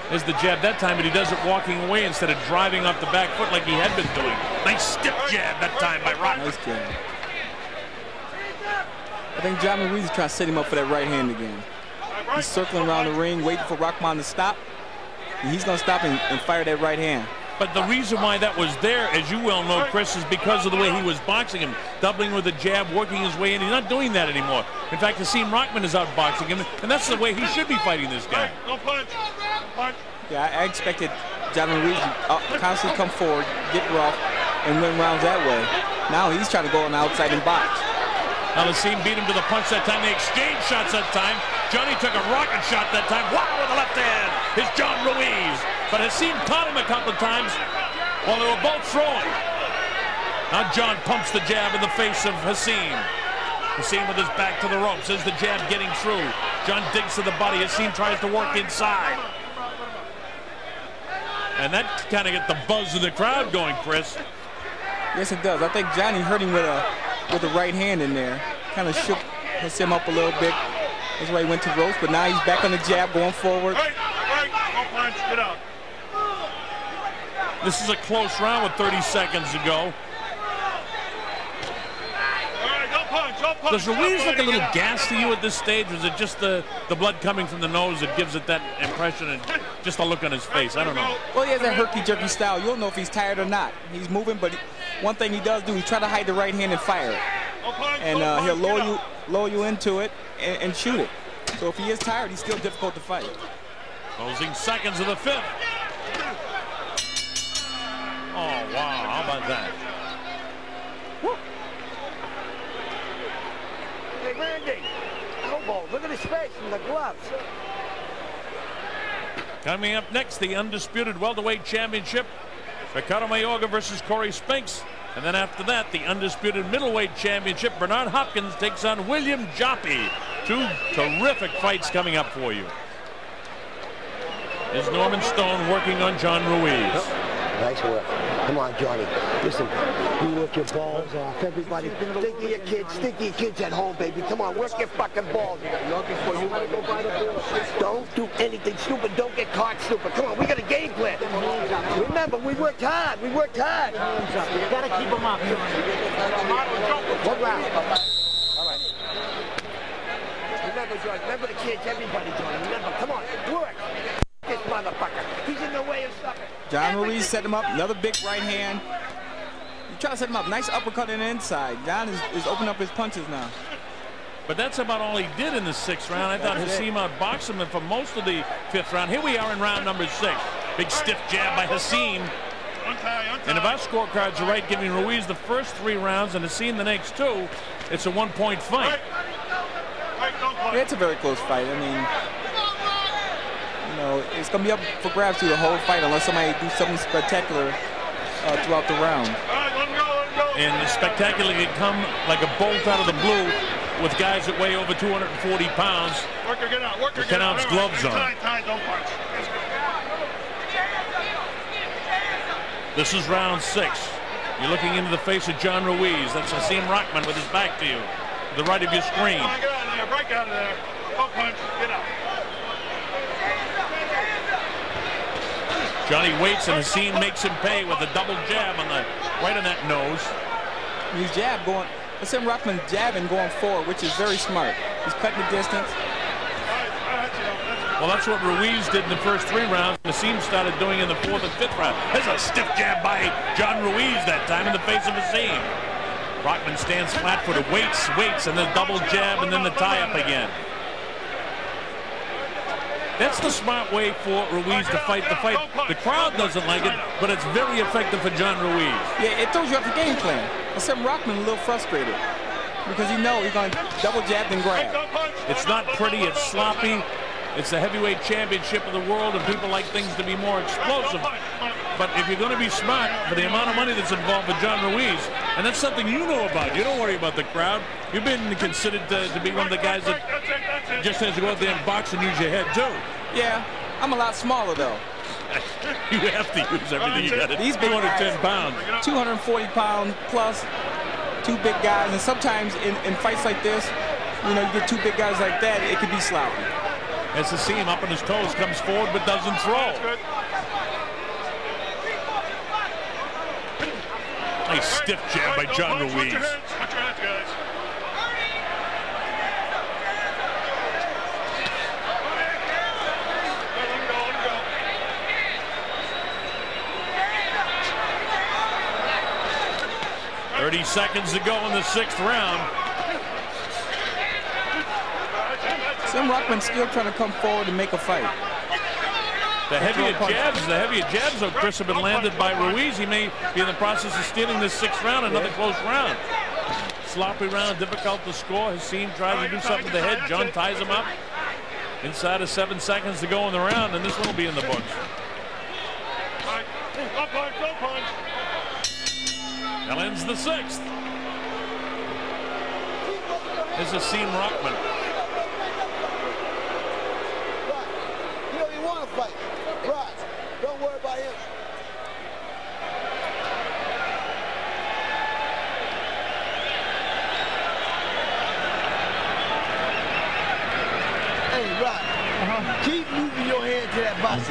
There's the jab that time, but he does it walking away instead of driving off the back foot like he had been doing. Nice stiff jab that time by Rahman. Nice jab. I think John Ruiz is trying to set him up for that right hand again. He's circling around the ring, waiting for Rahman to stop. And he's going to stop and fire that right hand. But the reason why that was there, as you well know, Chris, is because of the way he was boxing him, doubling with a jab, working his way in. He's not doing that anymore. In fact, Hasim Rahman is outboxing him, and that's the way he should be fighting this guy. Don't punch. Punch. Yeah, I expected John Ruiz to constantly come forward, get rough, and win rounds that way. Now he's trying to go on the outside and box. Now Hasim beat him to the punch that time. They exchanged shots that time. Johnny took a rocket shot that time. Wow, with the left hand is John Ruiz. But Hasim caught him a couple of times while they were both throwing. Now John pumps the jab in the face of Hasim. Hasim with his back to the ropes. Is the jab getting through? John digs to the body. Hasim tries to work inside. And that kind of get the buzz of the crowd going, Chris. Yes, it does. I think Johnny hurt him with a right hand in there. Kind of shook Hasim up a little bit. That's why he went to the ropes, but now he's back on the jab, going forward. Don't punch. Get out. This is a close round with 30 seconds to go. Does Ruiz look a little gassed to you at this stage, or is it just the blood coming from the nose that gives it that impression and just a look on his face? I don't know. Well, he has that herky-jerky style. You don't know if he's tired or not. He's moving, but one thing he does do, he try to hide the right hand and fire it. And he'll lower you into it and shoot it. So if he is tired, he's still difficult to fight. Closing seconds of the fifth. Oh, wow. How about that? Woo. Hey, Randy. Elbow. Look at his face and the gloves. Coming up next, the undisputed welterweight championship. Ricardo Mayorga versus Corey Spinks. And then after that, the undisputed middleweight championship. Bernard Hopkins takes on William Joppi. Two terrific fights coming up for you. Is Norman Stone working on John Ruiz. Nice work. Come on, Johnny. Listen, you work your balls off. Everybody, think of your kids. Think of your kids at home, baby. Come on, work your fucking balls. Don't do anything stupid. Don't get caught stupid. Come on, we got a game plan. Remember, we worked hard. We worked hard. You got to keep them up. One round. All right. Remember, Johnny. Remember the kids. Everybody, Johnny. Remember, come on, work. This motherfucker. He's in the way of something. John Ruiz set him up. Another big right hand. You try to set him up. Nice uppercut in the inside. John is opening up his punches now. But that's about all he did in the sixth round. I thought Hasim outboxed him for most of the fifth round. Here we are in round number 6. Big stiff jab by Hasim. And if our scorecards are right, giving Ruiz the first 3 rounds and Hasim the next 2, it's a 1-point fight. Yeah, it's a very close fight. I mean, you know, it's going to be up for grabs through the whole fight unless somebody do something spectacular throughout the round. And the spectacular can come like a bolt out of the blue with guys that weigh over 240 pounds with 10-ounce gloves on. This is round 6. You're looking into the face of John Ruiz. That's Hasim Rahman with his back to you, to the right of your screen. Come on, get out of there. Break out of there. Don't punch. Get out. Johnny waits and Hasim makes him pay with a double jab on the right on that nose. He's jab going. Hasim Rahman jabbing going forward, which is very smart. He's cutting the distance. Well, that's what Ruiz did in the first 3 rounds. Hasim started doing in the 4th and 5th round. There's a stiff jab by John Ruiz that time in the face of Hasim. Rahman stands flat-footed, waits, and then double jab, and then the tie-up again. That's the smart way for Ruiz to fight the fight. The crowd doesn't like it, but it's very effective for John Ruiz. Yeah, it throws you off the game plan. Hasim Rahman a little frustrated because you know he's going to double jab and grab. It's not pretty, it's sloppy. It's the heavyweight championship of the world, and people like things to be more explosive. But if you're going to be smart, for the amount of money that's involved with John Ruiz, and that's something you know about. You don't worry about the crowd. You've been considered to be one of the guys that just has to go out there and box and use your head, too. Yeah, I'm a lot smaller, though. You have to use everything you got. These big 210 pounds. 240 pounds plus, 2 big guys. And sometimes in fights like this, you know, you get 2 big guys like that, it could be sloppy. As Hasim up on his toes comes forward but doesn't throw. Nice stiff jab by John Ruiz. Watch your hands, guys. 30 seconds to go in the 6th round. Sam Rockman still trying to come forward and make a fight. The heavier jabs, though, Chris, have been landed by Ruiz. He may be in the process of stealing this 6th round, another close round. Sloppy round, difficult to score. Hasim tries to do something to the head. John ties him up. Inside of 7 seconds to go in the round, and this one will be in the books. That ends the 6th. Here's Hasim Rahman. You know you want to fight. Right. Don't worry about him. Hey, Rod. Keep moving your hand to that box.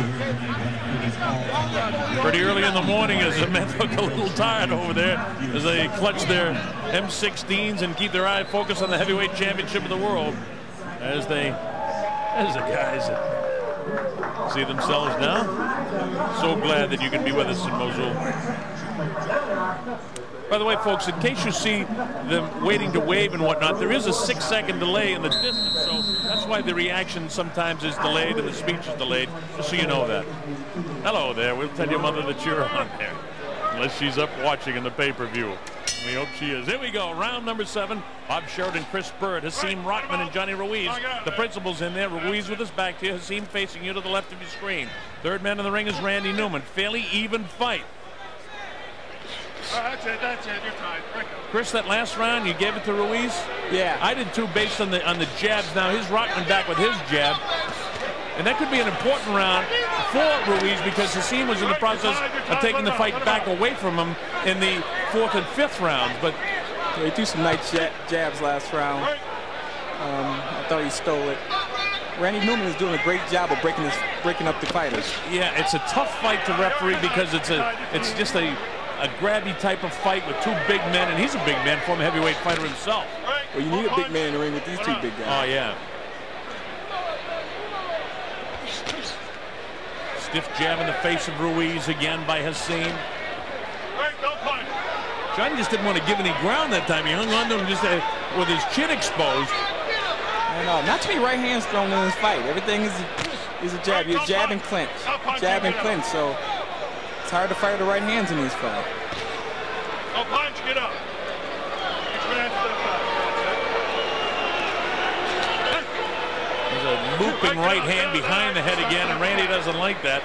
Pretty early in the morning as the men look a little tired over there as they clutch their M16s and keep their eye focused on the heavyweight championship of the world as the guys see themselves now. So glad that you can be with us in Mosul. By the way, folks, in case you see them waiting to wave and whatnot, there is a 6-second delay in the distance, so that's why the reaction sometimes is delayed and the speech is delayed, just so you know that. Hello there. We'll tell your mother that you're on there, unless she's up watching in the pay-per-view. We hope she is. Here we go. Round number 7. Bob Sheridan, Chris Bird, Hasim Rahman, and Johnny Ruiz. The principal's in there. Ruiz with his back to you. Hasim facing you to the left of your screen. Third man in the ring is Randy Newman. Fairly even fight. That's it, you're tied. Chris, that last round, you gave it to Ruiz? Yeah. I did too, based on the jabs. Now, here's Rahman back with his jab. And that could be an important round for Ruiz because Hasim was in the process of taking the fight back away from him in the 4th and 5th rounds. But yeah, he threw some nice jabs last round. I thought he stole it. Randy Newman is doing a great job of breaking up the fighters. Yeah, it's a tough fight to referee because it's just a grabby type of fight with two big men, and he's a big man, former heavyweight fighter himself. Well, you need a big man in the ring with these two big guys. Oh, yeah. Stiff jab in the face of Ruiz again by Hasim. Johnny just didn't want to give any ground that time. He hung on to him just with his chin exposed. And not too many right hands thrown in this fight. Everything is a jab. You jab and clinch. Jab and clinch. So it's hard to fire the right hands in these fights. Oh, punch, get up. There's a looping right hand behind the head again, and Randy doesn't like that.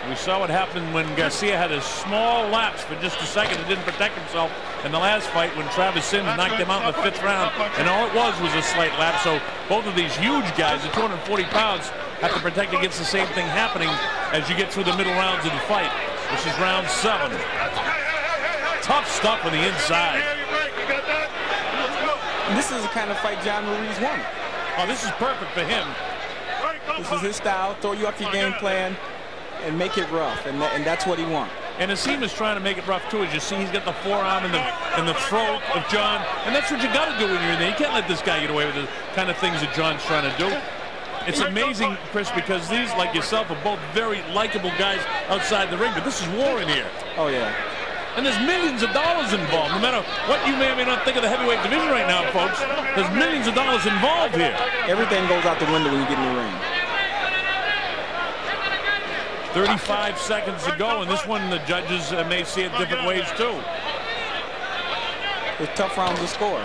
We saw what happened when Garcia had a small lapse for just a second and didn't protect himself in the last fight when Travis Sims knocked him out in the 5th round, and all it was a slight lapse. So both of these huge guys at 240 pounds have to protect against the same thing happening as you get through the middle rounds of the fight. This is round 7. Tough stuff on the inside. And this is the kind of fight John Ruiz wanted. Oh, this is perfect for him. This is his style. Throw you off your game plan and make it rough, and that's what he wants. And Hasim is trying to make it rough too. As you see, he's got the forearm in the throat of John, and that's what you got to do when you're in there. You can't let this guy get away with the kind of things that John's trying to do. It's amazing, Chris, because these, like yourself, are both very likable guys outside the ring, but this is war in here. Oh, yeah. And there's millions of dollars involved. No matter what you may or may not think of the heavyweight division right now, folks, there's millions of dollars involved here. Everything goes out the window when you get in the ring. 35 seconds to go, and this one the judges may see it different ways too. It's tough rounds to score.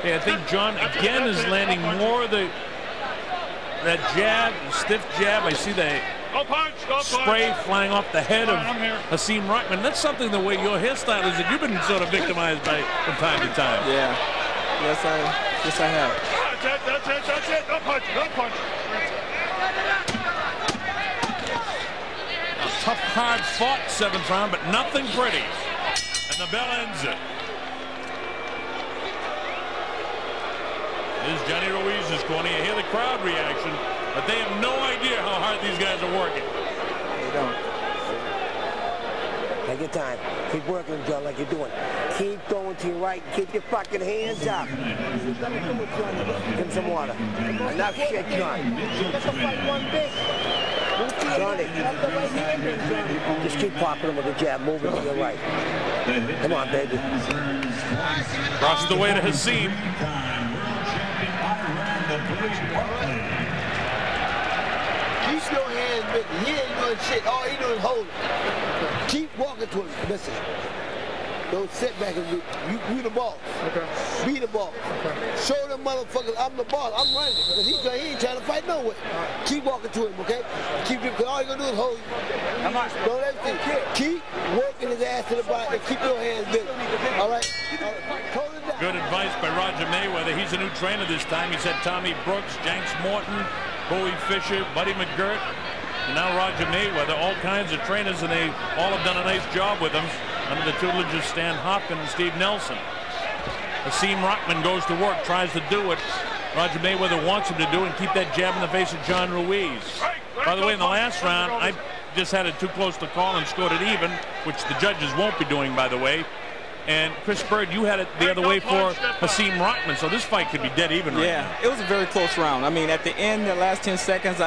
Yeah, I think John again is landing more of that jab, stiff jab. I see the spray flying off the head of Hasim Rahman. That's something the way your hairstyle is that you've been sort of victimized by from time to time. Yeah. Yes, I have. That's it. Don't punch. Tough, hard-fought 7th round, but nothing pretty. And the bell ends it. This is Johnny Ruiz's corner. You hear the crowd reaction, but they have no idea how hard these guys are working. They don't. Take your time. Keep working, John, like you're doing. Keep going to your right. Keep your fucking hands up. Give him some water. Enough shit, John. Let's fight one big. Johnny. Just keep popping him with the jab, moving to your right. Come on, baby. Crosses the way to Hasim. Keep your hands busy. He ain't doing shit. All he doing is holding. Keep walking to him. Listen. Don't sit back and you the boss. Okay. Be the boss. Okay. Show them motherfuckers I'm the boss. I'm running. Because he ain't trying to fight no way. Right. Keep walking to him, okay? Keep him, because all you gonna do is hold you. Come on. Don't let him keep working his ass to the body and keep your hands busy. All right? Hold it down. Good advice by Roger Mayweather. He's a new trainer this time. He said Tommy Brooks, Jenks Morton, Bowie Fisher, Buddy McGirt, and now Roger Mayweather. All kinds of trainers, and they all have done a nice job with him under the tutelage of Stan Hopkins and Steve Nelson. Hasim Rahman goes to work, tries to do it. Roger Mayweather wants him to do it and keep that jab in the face of John Ruiz. By the way, in the last round, I just had it too close to call and scored it even, which the judges won't be doing, by the way. And Chris Bird, you had it the other way for Hasim Rahman, so this fight could be dead even right now. Yeah, it was a very close round. I mean, at the end, the last 10 seconds,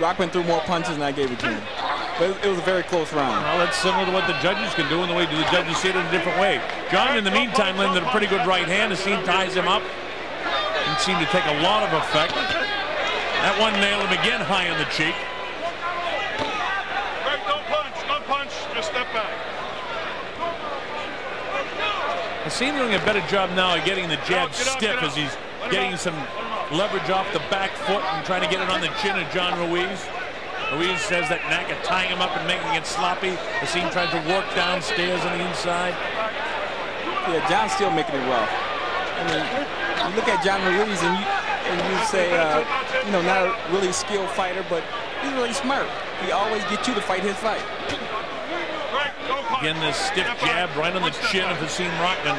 Rahman threw more punches than I gave it to him. But it was a very close round. Well, that's similar to what the judges can do, and the way the judges see it in a different way. John, in the meantime, landed a pretty good right hand. Hasim ties him up. Didn't seem to take a lot of effect. That one nailed him again high in the cheek. Greg, don't punch, just step back. Hasim doing a better job now of getting the jab stiff as he's getting some leverage off the back foot and trying to get it on the chin of John Ruiz. Ruiz has that knack of tying him up and making it sloppy. Hasim tried to work downstairs on the inside. Yeah, John's still making it rough. I mean, you look at John Ruiz and you say, you know, not a really skilled fighter, but he's really smart. He always gets you to fight his fight. Again, this stiff jab right on the chin of Hasim Rahman.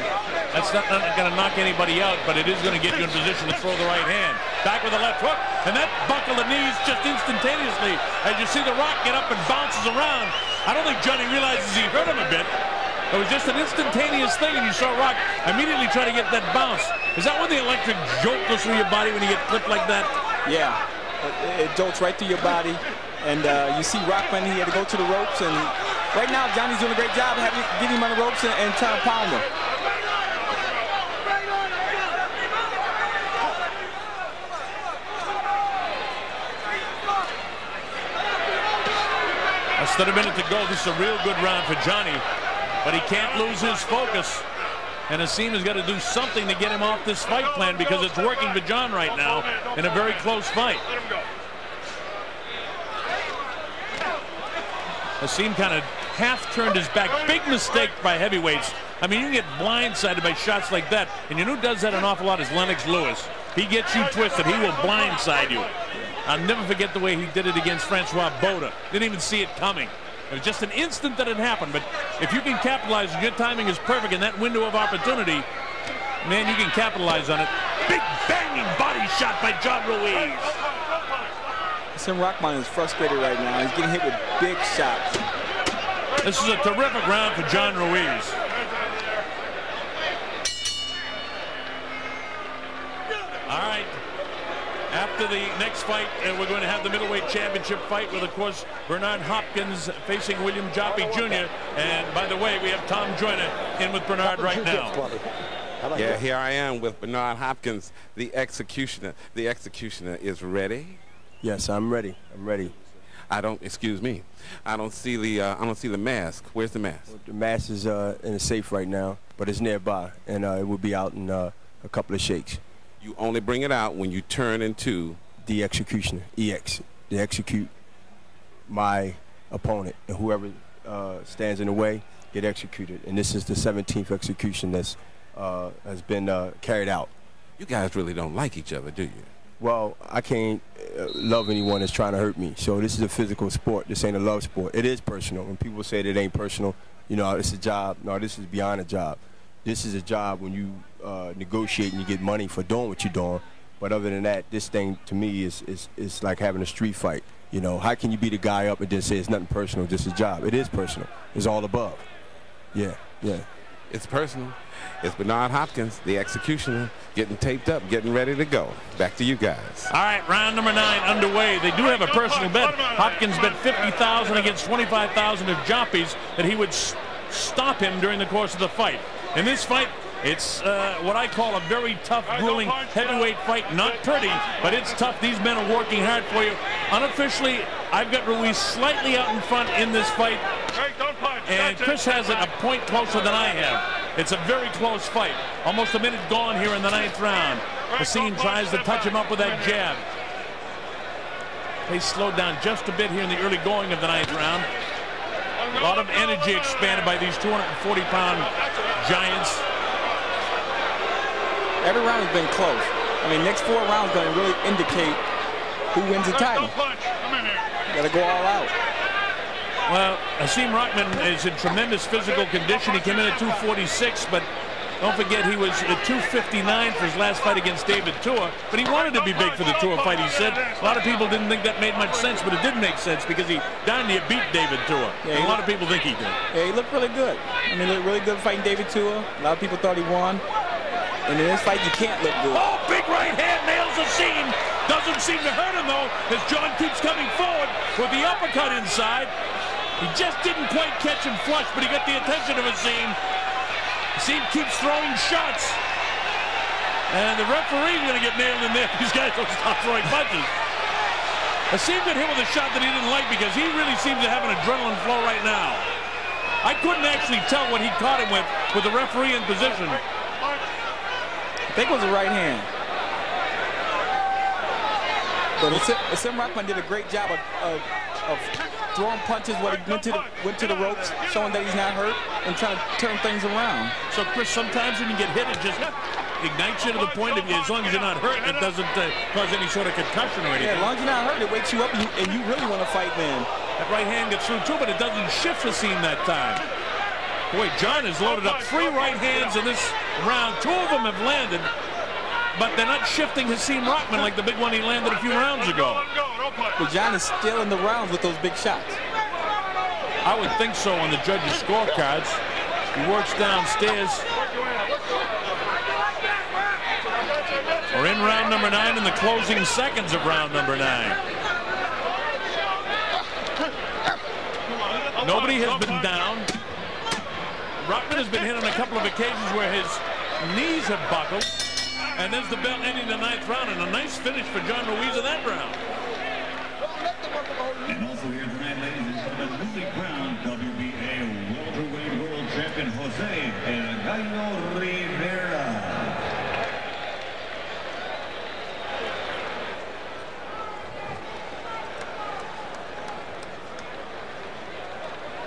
That's not going to knock anybody out, but it is going to get you in position to throw the right hand. Back with the left hook, and that buckle the knees just instantaneously as you see the Rock get up and bounces around. I don't think Johnny realizes he hurt him a bit. It was just an instantaneous thing, and you saw Rock immediately try to get that bounce. Is that when the electric jolt goes through your body when you get clipped like that? Yeah, it jolts right through your body. And you see Rahman, he had to go to the ropes, and right now Johnny's doing a great job of getting him on the ropes and trying to pound him. Less than a minute to go. This is a real good round for Johnny, but he can't lose his focus. And Hasim has got to do something to get him off this fight plan because it's working for John right now in a very close fight. Hasim kind of half turned his back. Big mistake by heavyweights. I mean, you can get blindsided by shots like that. And you know who does that an awful lot is Lennox Lewis. He gets you twisted. He will blindside you. I'll never forget the way he did it against Francois Boda. Didn't even see it coming. It was just an instant that it happened. But if you can capitalize, your timing is perfect in that window of opportunity, man, you can capitalize on it. Big banging body shot by John Ruiz. Hasim Rahman is frustrated right now. He's getting hit with big shots. This is a terrific round for John Ruiz. All right. After the next fight, we're going to have the middleweight championship fight with, of course, Bernard Hopkins facing William Joppy Jr. And by the way, we have Tom Joyner in with Bernard right now. Yeah, here I am with Bernard Hopkins, the executioner. The executioner is ready. Yes, I'm ready. I'm ready. Excuse me. I don't see the mask. Where's the mask? Well, the mask is in a safe right now, but it's nearby, and it will be out in a couple of shakes. You only bring it out when you turn into the executioner, EX, to execute my opponent, and whoever stands in the way get executed. And this is the 17th execution that's has been carried out. You guys really don't like each other, do you? Well, I can't love anyone that's trying to hurt me. So this is a physical sport. This ain't a love sport. It is personal. When people say that it ain't personal, you know, it's a job. No, this is beyond a job. This is a job when you negotiate and you get money for doing what you're doing. But other than that, this thing to me is like having a street fight. You know, how can you beat a guy up and then say it's nothing personal, just a job? It is personal. It's all above. Yeah, yeah. It's personal. It's Bernard Hopkins, the executioner, getting taped up, getting ready to go. Back to you guys. All right, round number 9 underway. They do have a personal bet. Hopkins bet $50,000 against $25,000 of Joppies that he would stop him during the course of the fight. In this fight, it's what I call a very tough, grueling heavyweight fight. Not pretty, but it's tough. These men are working hard for you. Unofficially, I've got Ruiz slightly out in front in this fight, and Chris has it a point closer than I have. It's a very close fight. Almost a minute gone here in the 9th round. Hasim tries to touch him up with that jab. They slowed down just a bit here in the early going of the 9th round. A lot of energy expanded by these 240-pound giants. Every round has been close. I mean, next 4 rounds going to really indicate who wins the title. Got to go all out. Well, Hasim Rahman is in tremendous physical condition. He came in at 246, but don't forget he was at 259 for his last fight against David Tua. But he wanted to be big for the Tua fight, he said. A lot of people didn't think that made much sense, but it did make sense because he darn near beat David Tua. Yeah, a lot of people think he did. Yeah, he looked really good. I mean, he looked really good fighting David Tua. A lot of people thought he won. And in this fight, you can't look good. Oh, big right hand nails Hasim. Doesn't seem to hurt him, though, as John keeps coming forward with the uppercut inside. He just didn't quite catch him flush, but he got the attention of Hasim. Hasim keeps throwing shots. And the referee's going to get nailed in there. These guys don't stop throwing punches. Hasim got hit with a shot that he didn't like because he really seems to have an adrenaline flow right now. I couldn't actually tell what he caught him with the referee in position. I think it was a right hand. But Hasim Rahman did a great job of throwing punches when he went to the ropes, showing that he's not hurt, and trying to turn things around. So, Chris, sometimes when you get hit, it just ignites you to the point of, as long as you're not hurt, it doesn't cause any sort of concussion or anything. Yeah, as long as you're not hurt, it wakes you up, and you really want to fight then. That right hand gets through, too, but it doesn't shift Hasim that time. Boy, John has loaded up 3 right hands in this round. 2 of them have landed, but they're not shifting Hasim Rahman like the big one he landed a few rounds ago. But John is still in the rounds with those big shots. I would think so on the judges' scorecards. He works downstairs. We're in round number 9 in the closing seconds of round number 9. Nobody has been down. Rahman has been hit on a couple of occasions where his knees have buckled. And there's the bell ending the 9th round, and a nice finish for John Ruiz in that round. And also here tonight, ladies and gentlemen, newly crowned WBA welterweight world champion Jose El Gallo Rivera.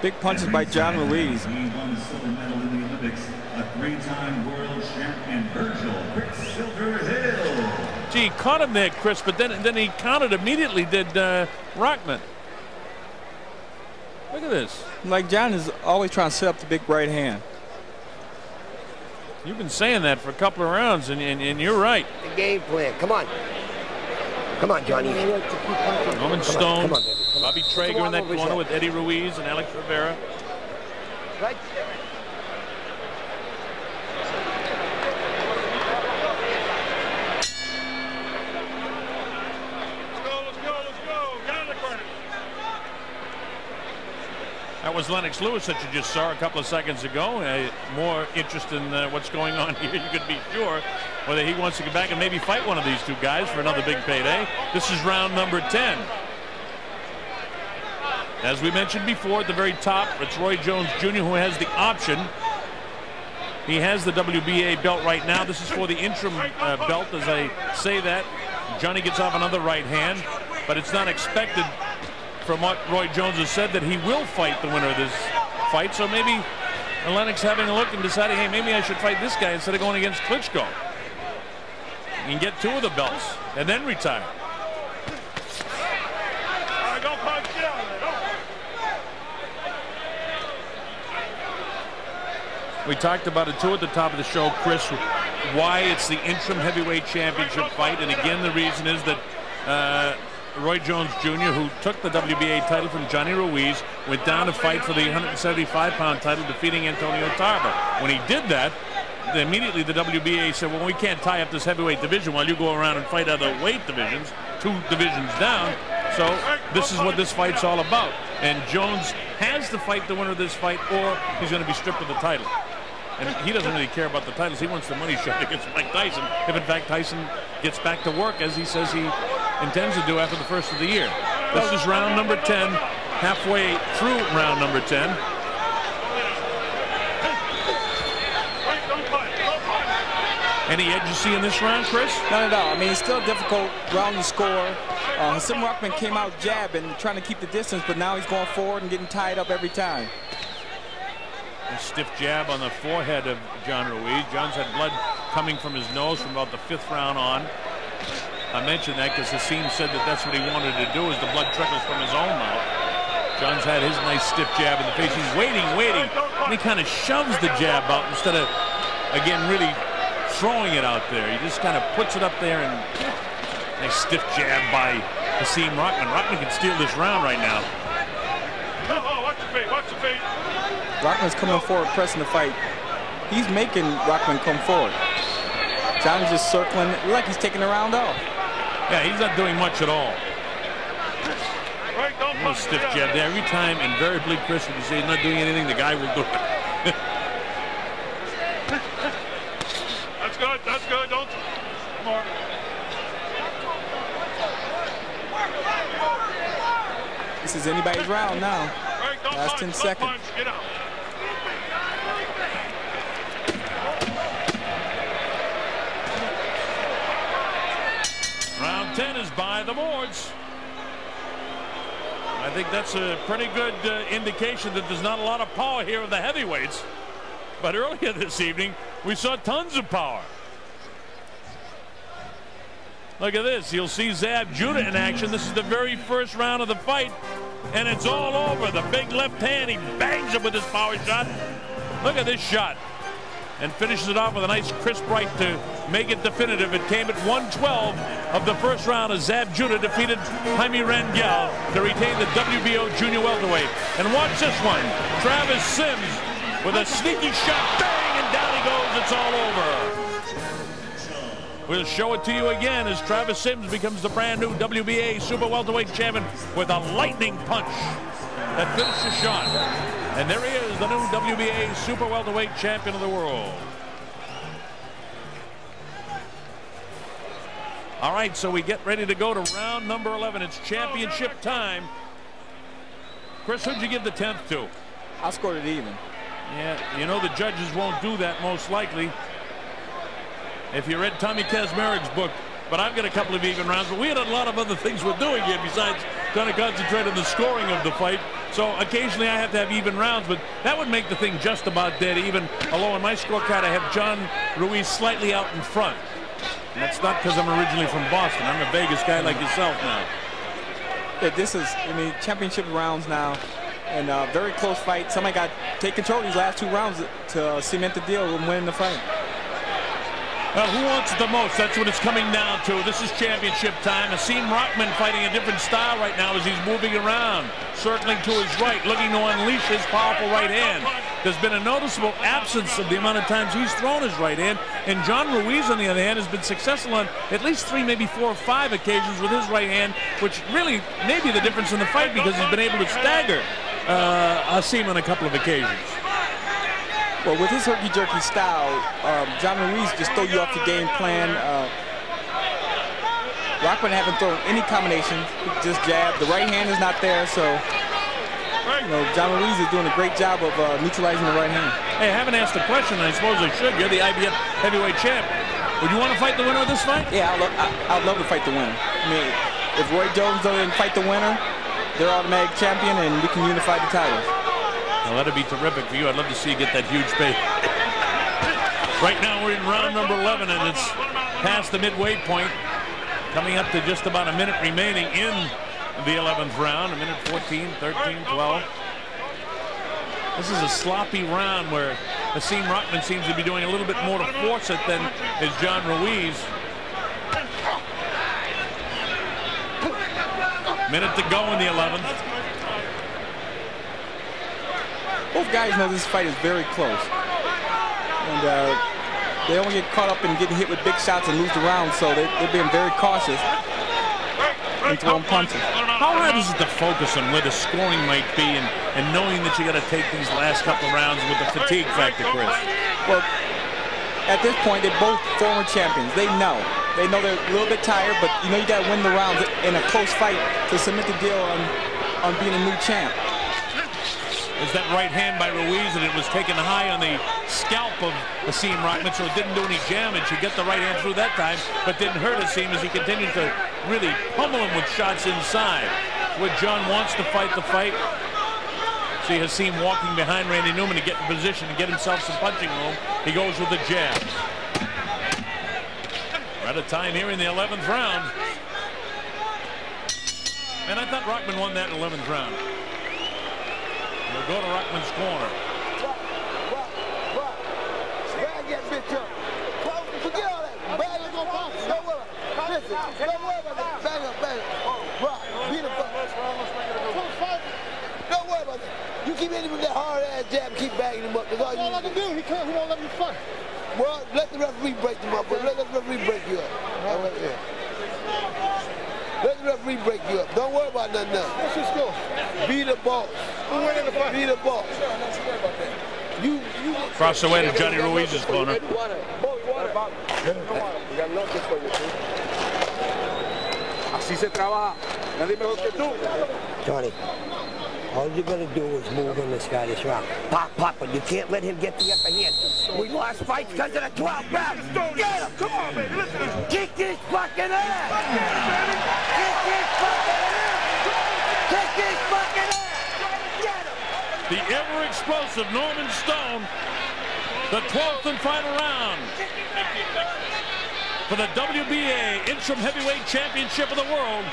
Big punches by John Ruiz. He won the silver medal in the Olympics, a 3-time world champion, Virgil Quicksilver Hill. Gee, he caught him there, Chris, but then he countered immediately, did Rahman. Look at this. Like John is always trying to set up the big right hand. You've been saying that for a couple of rounds, and you're right. The game plan. Come on. Come on, Johnny. Roman Stone, come on, Bobby Traeger in that corner with Eddie Ruiz and Alex Rivera. Right. That was Lennox Lewis that you just saw a couple of seconds ago. More interest in what's going on here, you could be sure, whether he wants to get back and maybe fight one of these 2 guys for another big payday. This is round number 10. As we mentioned before, at the very top, it's Roy Jones Jr. who has the option. He has the WBA belt right now. This is for the interim belt, as I say that. Johnny gets off another right hand, but it's not expected from what Roy Jones has said that he will fight the winner of this fight. So maybe Lennox having a look and deciding, hey, maybe I should fight this guy instead of going against Klitschko. He can get 2 of the belts and then retire. We talked about it too at the top of the show, Chris, why it's the interim heavyweight championship fight. And again, the reason is that Roy Roy Jones Jr., who took the WBA title from Johnny Ruiz, went down to fight for the 175-pound title, defeating Antonio Tarver. When he did that, immediately the WBA said, well, we can't tie up this heavyweight division while you go around and fight other weight divisions, 2 divisions down. So this is what this fight's all about. And Jones has to fight the winner of this fight, or he's going to be stripped of the title. And he doesn't really care about the titles. He wants the money shot against Mike Tyson, if in fact Tyson gets back to work as he says he intends to do after the first of the year. This is round number 10, halfway through round number 10. Any edge you see in this round, Chris? Not at all. I mean, it's still a difficult round to score. Hasim Rahman came out jabbing, trying to keep the distance, but now he's going forward and getting tied up every time. A stiff jab on the forehead of John Ruiz. John's had blood coming from his nose from about the 5th round on. I mentioned that because Hasim said that that's what he wanted to do, is the blood trickles from his own mouth. John's had his nice stiff jab in the face. He's waiting, and he kind of shoves the jab out instead of, again, really throwing it out there. He just kind of puts it up there, and nice stiff jab by Hasim Rahman. Rahman can steal this round right now. Oh, watch the feet, watch the feet. Rahman's coming forward, pressing the fight. He's making Rahman come forward. John's just circling, like he's taking the round off. Yeah, he's not doing much at all. A little stiff jab there. Every time, invariably, Chris, when you say he's not doing anything, the guy will do it. That's good, that's good. Don't. Come on. This is anybody's round now. Last 10 seconds. Get out. Round 10 is by the boards. I think that's a pretty good indication that there's not a lot of power here of the heavyweights. But earlier this evening, we saw tons of power. Look at this. You'll see Zab Judah in action. This is the very first round of the fight, and it's all over. The big left hand, he bangs it with his power shot. Look at this shot. And finishes it off with a nice crisp right to make it definitive. It came at 112 of the first round as Zab Judah defeated Jaime Rangel to retain the WBO junior welterweight. And watch this one. Travis Sims with a sneaky shot. Bang! And down he goes. It's all over. We'll show it to you again as Travis Sims becomes the brand new WBA super welterweight champion with a lightning punch that finished the shot. And there he is, the new WBA super welterweight champion of the world. All right, so we get ready to go to round number 11. It's championship time. Chris, who'd you give the 10th to? I scored it even. Yeah, you know the judges won't do that most likely. If you read Tommy Kazmarik's book, but I've got a couple of even rounds, but we had a lot of other things we're doing here besides trying to concentrate on the scoring of the fight. So occasionally I have to have even rounds, but that would make the thing just about dead even. Although on my scorecard I have John Ruiz slightly out in front. And that's not because I'm originally from Boston. I'm a Vegas guy like yourself now. Yeah, this is, I mean, championship rounds now. And very close fight. Somebody got to take control of these last 2 rounds to cement the deal and win the fight. Well, who wants it the most? That's what it's coming down to. This is championship time. Hasim Rahman fighting a different style right now as he's moving around, circling to his right, looking to unleash his powerful right hand. There's been a noticeable absence of the amount of times he's thrown his right hand, and John Ruiz, on the other hand, has been successful on at least 3, maybe 4 or 5 occasions with his right hand, which really may be the difference in the fight because he's been able to stagger Hasim on a couple of occasions. Well, with his herky-jerky style, John Ruiz just throw you off the game plan. Rahman haven't thrown any combinations, just jab. The right hand is not there, so you know, John Ruiz is doing a great job of neutralizing the right hand. Hey, I haven't asked a question, and I suppose I should. You're the IBF heavyweight champ. Would you want to fight the winner of this fight? Yeah, I'd love to fight the winner. I mean, if Roy Jones doesn't fight the winner, they're automatic champion, and we can unify the titles. Well, that'd be terrific for you. I'd love to see you get that huge pay. Right now, we're in round number 11, and it's past the midway point. Coming up to just about a minute remaining in the 11th round. A minute 14, 13, 12. This is a sloppy round where Hasim Rahman seems to be doing a little bit more to force it than is John Ruiz. Minute to go in the 11th. Both guys know this fight is very close. And they don't get caught up in getting hit with big shots and lose the round, so they're being very cautious and throwing punches. How hard is it to focus on where the scoring might be and knowing that you got to take these last couple rounds with the fatigue factor, Chris? Well, at this point, they're both former champions. They know. They know they're a little bit tired, but you know you got to win the rounds in a close fight to submit the deal on being a new champ. There's that right hand by Ruiz, and it was taken high on the scalp of Hasim Rahman, so it didn't do any damage. He got the right hand through that time, but didn't hurt Hasim as he continued to really pummel him with shots inside. Where John wants to fight the fight. See Hasim walking behind Randy Newman to get in position to get himself some punching room. He goes with the jab. We're out of time here in the 11th round. And I thought Rahman won that 11th round. We'll go to Rahman's corner. Bag that bitch up. Forget all that. Bag it up. Don't worry. Listen, don't worry about that. Bag up, bag up. Rock, beat him up. Don't worry about that. You keep hitting him with that hard ass jab and keep bagging him up. That's all you need to do. He can't. He won't let me fight. Well, let the referee break him up. But let the referee break you up. All right, yeah. Let the referee break you up. Don't worry about nothing else. Let's just go. Be the boss. Who win in the fight? Be the boss. You Cross the way to Johnny Ruiz's corner. We got nothing for you, too. Así se trabaja. Nadie mejor que tú. Johnny, all you're going to do is move on this guy this round. Pop, pop, but you can't let him get the upper hand. We lost fights because of the 12 rounds. Get him! Come on, baby. Listen to this. Kick this fucking ass! Kick this fucking ass! Kick this fucking ass! Get him! The ever-explosive Norman Stone, the 12th and final round for the WBA Interim Heavyweight Championship of the World.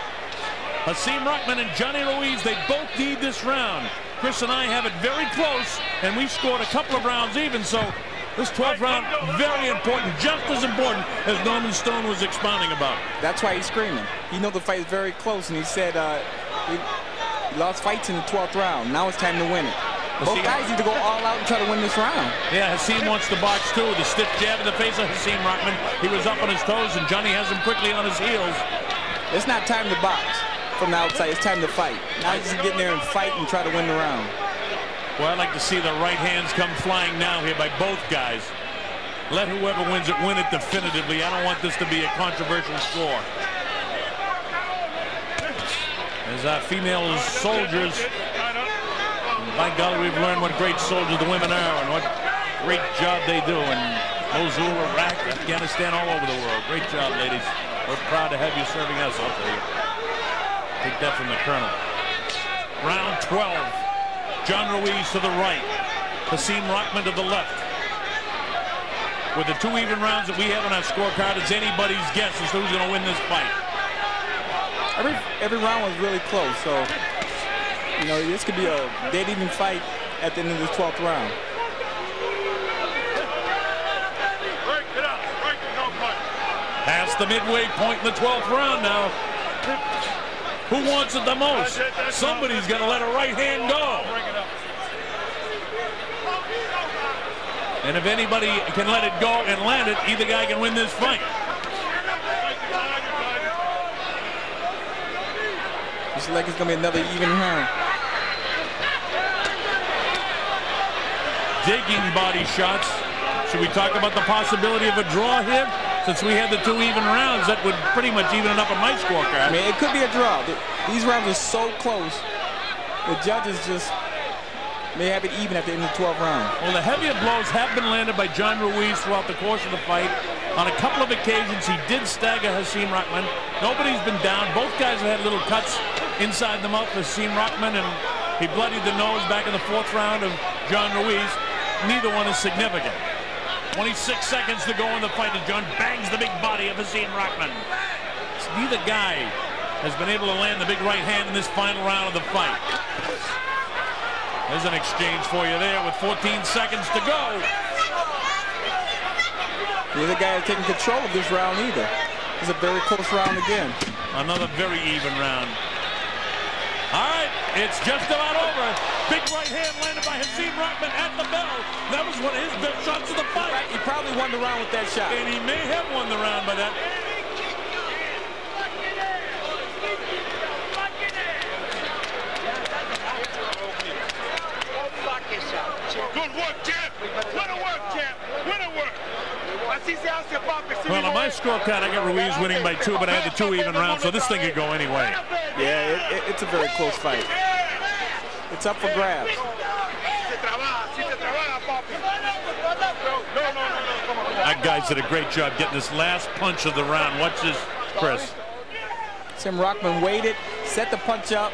Hasim Rahman and Johnny Ruiz, they both need this round. Chris and I have it very close, and we scored a couple of rounds even, so this 12th round, very important, just as important as Norman Stone was expounding about. That's why he's screaming. He knows the fight is very close, and he said he lost fights in the 12th round. Now it's time to win it. Both guys need to go all out and try to win this round. Yeah, Hasim wants to box too. The stiff jab in the face of Hasim Rahman. He was up on his toes, and Johnny has him quickly on his heels. It's not time to box from the outside. It's time to fight. Now he's just getting there and fight and try to win the round. Well, I'd like to see the right hands come flying now here by both guys. Let whoever wins it win it definitively. I don't want this to be a controversial score. As our female soldiers, by golly, we've learned what great soldiers the women are and what great job they do in Mosul, Iraq, Afghanistan, all over the world. Great job, ladies. We're proud to have you serving us. I'll tell you. Take that from the colonel. Round 12. John Ruiz to the right. Hasim Rahman to the left. With the 2 even rounds that we have on our scorecard, it's anybody's guess as to who's going to win this fight. Every round was really close, so you know this could be a dead even fight at the end of this 12th round. Past the midway point in the 12th round now. Who wants it the most? Somebody's going to let a right hand go. And if anybody can let it go and land it, either guy can win this fight. Looks like it's going to be another even round. Digging body shots. Should we talk about the possibility of a draw here? Since we had the 2 even rounds, that would pretty much even it up on my scorecard. I mean, it could be a draw. These rounds are so close. The judges just may have it even at the end of the 12th round. Well, the heavier blows have been landed by John Ruiz throughout the course of the fight. On a couple of occasions, he did stagger Hasim Rahman. Nobody's been down. Both guys have had little cuts inside the mouth for Hasim Rahman, and he bloodied the nose back in the 4th round of John Ruiz. Neither one is significant. 26 seconds to go in the fight, and John bangs the big body of Hasim Rahman. Neither guy has been able to land the big right hand in this final round of the fight. There's an exchange for you there with 14 seconds to go. Neither guy is taking control of this round either. It's a very close round again. Another very even round. All right, it's just about over. Big right hand landed by Hasim Rahman at the bell. That was one of his best shots of the fight. He probably won the round with that shot. And he may have won the round by that. Good work, champ. Winner work, champ. Winner work. Well, on my scorecard, I got Ruiz winning by 2, but I had the 2 even rounds, so this thing could go anyway. Yeah, it's a very close fight. It's up for grabs. That guys did a great job getting this last punch of the round. Watch this, Chris. Hasim Rahman waited, set the punch up.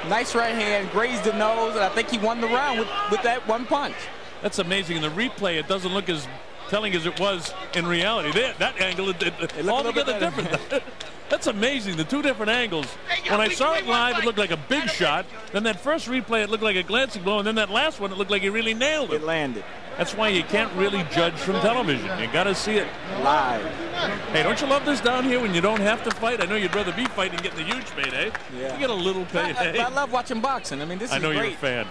Nice right hand, grazed the nose, and I think he won the round with that one punch. That's amazing. In the replay, it doesn't look as telling as it was in reality. That angle, altogether different. That's amazing, the 2 different angles. When I saw it live, it looked like a big shot. Then that first replay, it looked like a glancing blow. And then that last one, it looked like he really nailed it. It landed. That's why you can't really judge from television. You got to see it live. Hey, don't you love this down here when you don't have to fight? I know you'd rather be fighting and getting the huge payday. Yeah. You get a little payday. I love watching boxing. I mean, this is great. I know you're a fan.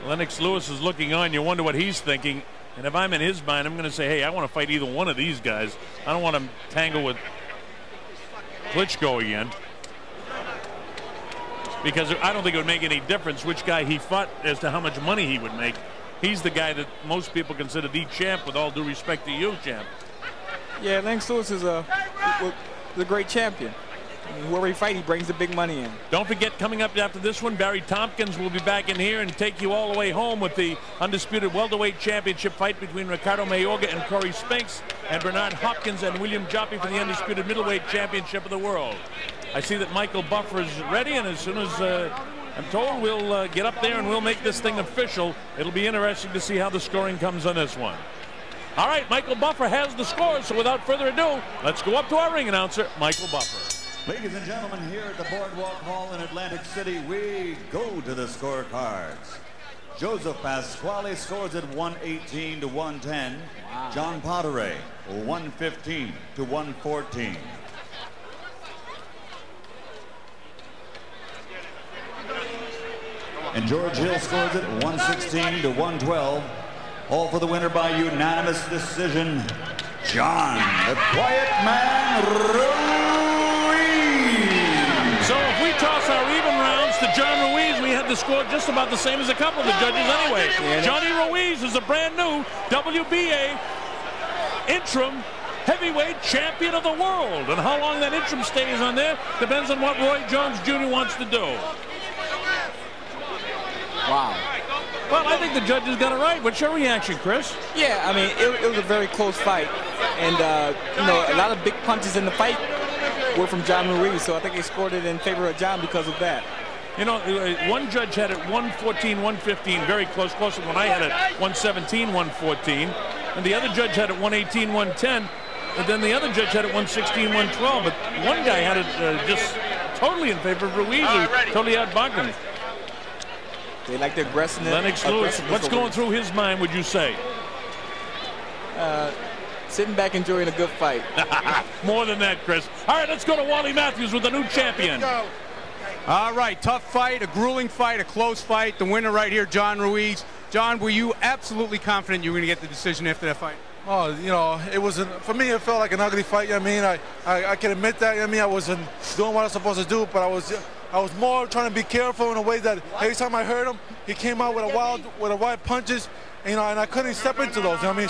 Lennox Lewis is looking on. You wonder what he's thinking. And if I'm in his mind, I'm going to say, hey, I want to fight either one of these guys. I don't want to tangle with Klitschko again. Because I don't think it would make any difference which guy he fought as to how much money he would make. He's the guy that most people consider the champ, with all due respect to you, champ. Yeah, Lennox Lewis is a great champion. I mean, whoever he fight, he brings the big money in. Don't forget, coming up after this one, Barry Tompkins will be back in here and take you all the way home with the undisputed welterweight championship fight between Ricardo Mayorga and Corey Spinks, and Bernard Hopkins and William Joppy for the undisputed middleweight championship of the world. I see that Michael Buffer is ready, and as soon as I'm told, we'll get up there and we'll make this thing official. It'll be interesting to see how the scoring comes on this one. All right, Michael Buffer has the score, so without further ado, let's go up to our ring announcer, Michael Buffer. Ladies and gentlemen, here at the Boardwalk Hall in Atlantic City, we go to the scorecards. Joseph Pasquale scores at 118 to 110. Wow. John Potteray, 115 to 114. And George Hill scores at 116 to 112. All for the winner by unanimous decision, John, the Quiet Man, Ruiz. So if we toss our even rounds to John Ruiz, we had the score just about the same as a couple of the judges anyway. Yeah, Johnny Ruiz is a brand new WBA interim heavyweight champion of the world. And how long that interim stays on there depends on what Roy Jones Jr. wants to do. Wow. Well, I think the judges got it right. What's your reaction, Chris? Yeah, I mean, it was a very close fight. And, you know, a lot of big punches in the fight were from John Ruiz, so I think he scored it in favor of John because of that. You know, one judge had it 114, 115, very close, closer than I had it 117, 114. And the other judge had it 118, 110. And then the other judge had it 116, 112. But one guy had it just totally in favor of Ruiz, totally outbunked him. They like the aggressiveness. Lennox Lewis, what's going through his mind, would you say? Sitting back enjoying a good fight. More than that, Chris. All right, let's go to Wally Matthews with the new champion. All right, tough fight, a grueling fight, a close fight. The winner right here, John Ruiz. John, were you absolutely confident you were going to get the decision after that fight? Oh, you know, it wasn't, for me, it felt like an ugly fight. I mean, I can admit that. I mean, I wasn't doing what I was supposed to do, but I was more trying to be careful in a way that every time I heard him, he came out with a wild punches, you know, and I couldn't step into those. You know what I mean?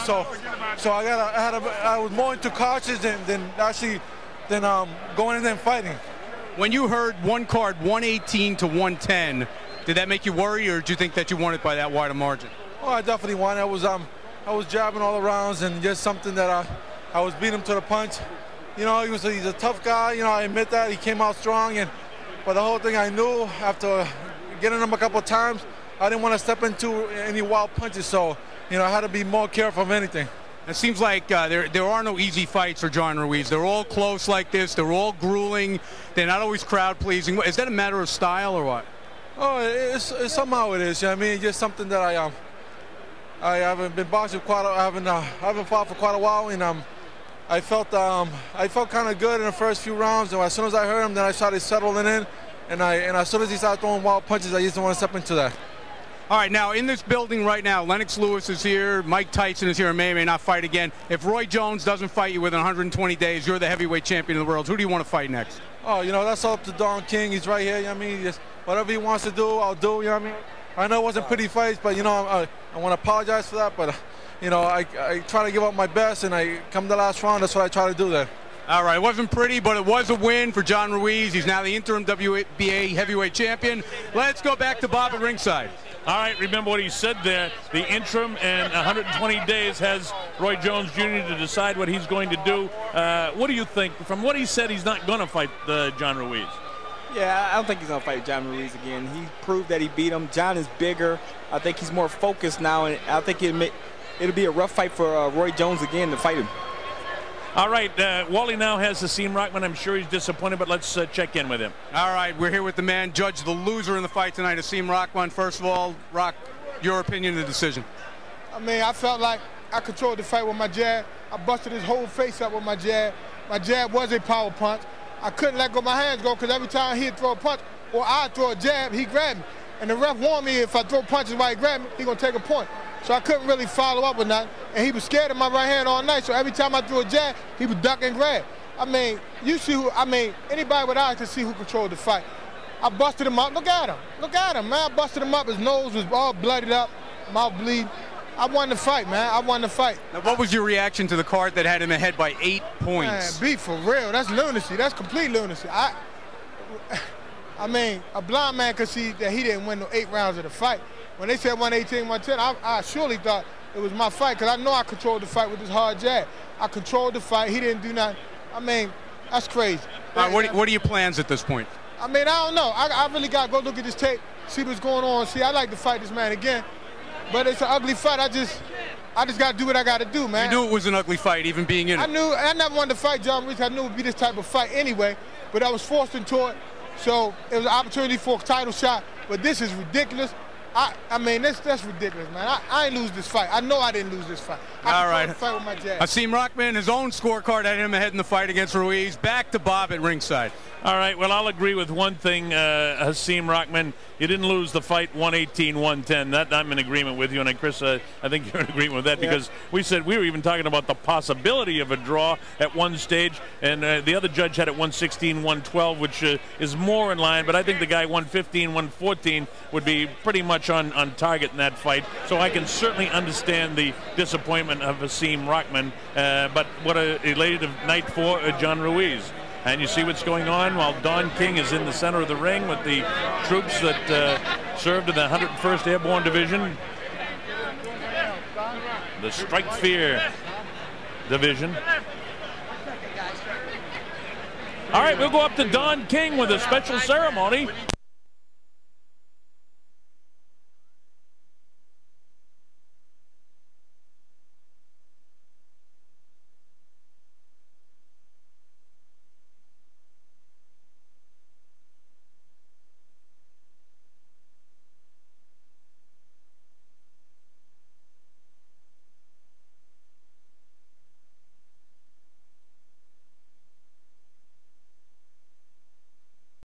So I was more into cautious than going in there and fighting. When you heard one card 118 to 110, did that make you worry, or did you think that you won it by that wide a margin? Oh, I definitely won. I was jabbing all the rounds, and just something that I was beating him to the punch. You know, he's a tough guy. You know, I admit that. He came out strong, but the whole thing I knew after getting him a couple of times, I didn't want to step into any wild punches. So, you know, I had to be more careful of anything. It seems like there are no easy fights for John Ruiz. They're all close like this. They're all grueling. They're not always crowd pleasing. Is that a matter of style or what? Oh, it's somehow it is. You know what I mean? It's just something that I haven't been boxing I haven't fought for quite a while, and I felt kind of good in the first few rounds, and as soon as I heard him, then I started settling in, and as soon as he started throwing wild punches, I just didn't want to step into that. All right, now in this building right now, Lennox Lewis is here, Mike Tyson is here, and may not fight again. If Roy Jones doesn't fight you within 120 days, you're the heavyweight champion of the world. Who do you want to fight next? Oh, you know, that's all up to Don King. He's right here, you know what I mean? Just whatever he wants to do, I'll do, you know what I mean? I know it wasn't pretty fights, but, you know, I want to apologize for that, but, you know, I try to give up my best, and I come the last round, that's what I try to do there. All right, it wasn't pretty, but it was a win for John Ruiz. He's now the interim WBA heavyweight champion. Let's go back to Bob at ringside. All right, remember what he said there. The interim and 120 days has Roy Jones Jr. to decide what he's going to do. What do you think? From what he said, he's not going to fight John Ruiz. Yeah, I don't think he's going to fight John Ruiz again. He proved that he beat him. John is bigger. I think he's more focused now, and I think it'll be a rough fight for Roy Jones again to fight him. All right, Wally now has Hasim Rahman. I'm sure he's disappointed, but let's check in with him. All right, we're here with the man, judge the loser in the fight tonight, Hasim Rahman. First of all, Rock, your opinion of the decision. I mean, I felt like I controlled the fight with my jab. I busted his whole face up with my jab. My jab was a power punch. I couldn't let go my hands go because every time he'd throw a punch or I'd throw a jab, he grabbed me. And the ref warned me if I throw punches while he grabbed me, he's going to take a point. So I couldn't really follow up with nothing. And he was scared of my right hand all night, so every time I threw a jab, he would duck and grab. I mean, you see who, anybody with eyes can see who controlled the fight. I busted him up. Look at him. Look at him, man. I busted him up. His nose was all bloodied up, mouth bleeding. I won the fight, man. I won the fight. Now, what was your reaction to the card that had him ahead by 8 points? Man, be for real. That's lunacy. That's complete lunacy. I mean, a blind man could see that he didn't win no 8 rounds of the fight. When they said 118, 110, I surely thought it was my fight because I know I controlled the fight with this hard jab. I controlled the fight. He didn't do nothing. I mean, that's crazy. What are your plans at this point? I mean, I don't know. I really got to go look at this tape, see what's going on. See, I like to fight this man again, but it's an ugly fight. I just got to do what I got to do, man. You knew it was an ugly fight, even being in it. I never wanted to fight John Ruiz. I knew it would be this type of fight anyway, but I was forced into it. So it was an opportunity for a title shot, but this is ridiculous. I mean, that's ridiculous, man. I ain't lose this fight. I know I didn't lose this fight. All right. Fight with my jab. Hasim Rahman, his own scorecard had him ahead in the fight against Ruiz. Back to Bob at ringside. All right, well, I'll agree with one thing, Hasim Rahman. You didn't lose the fight 118-110. That I'm in agreement with you, and Chris, I think you're in agreement with that because we were even talking about the possibility of a draw at one stage, and the other judge had it 116-112, which is more in line, but I think the guy 115-114 would be pretty much on target in that fight, so I can certainly understand the disappointment of Hasim Rahman, but what an elated night for John Ruiz. And you see what's going on while Don King is in the center of the ring with the troops that served in the 101st Airborne Division, the Strike Fear Division. All right, we'll go up to Don King with a special ceremony.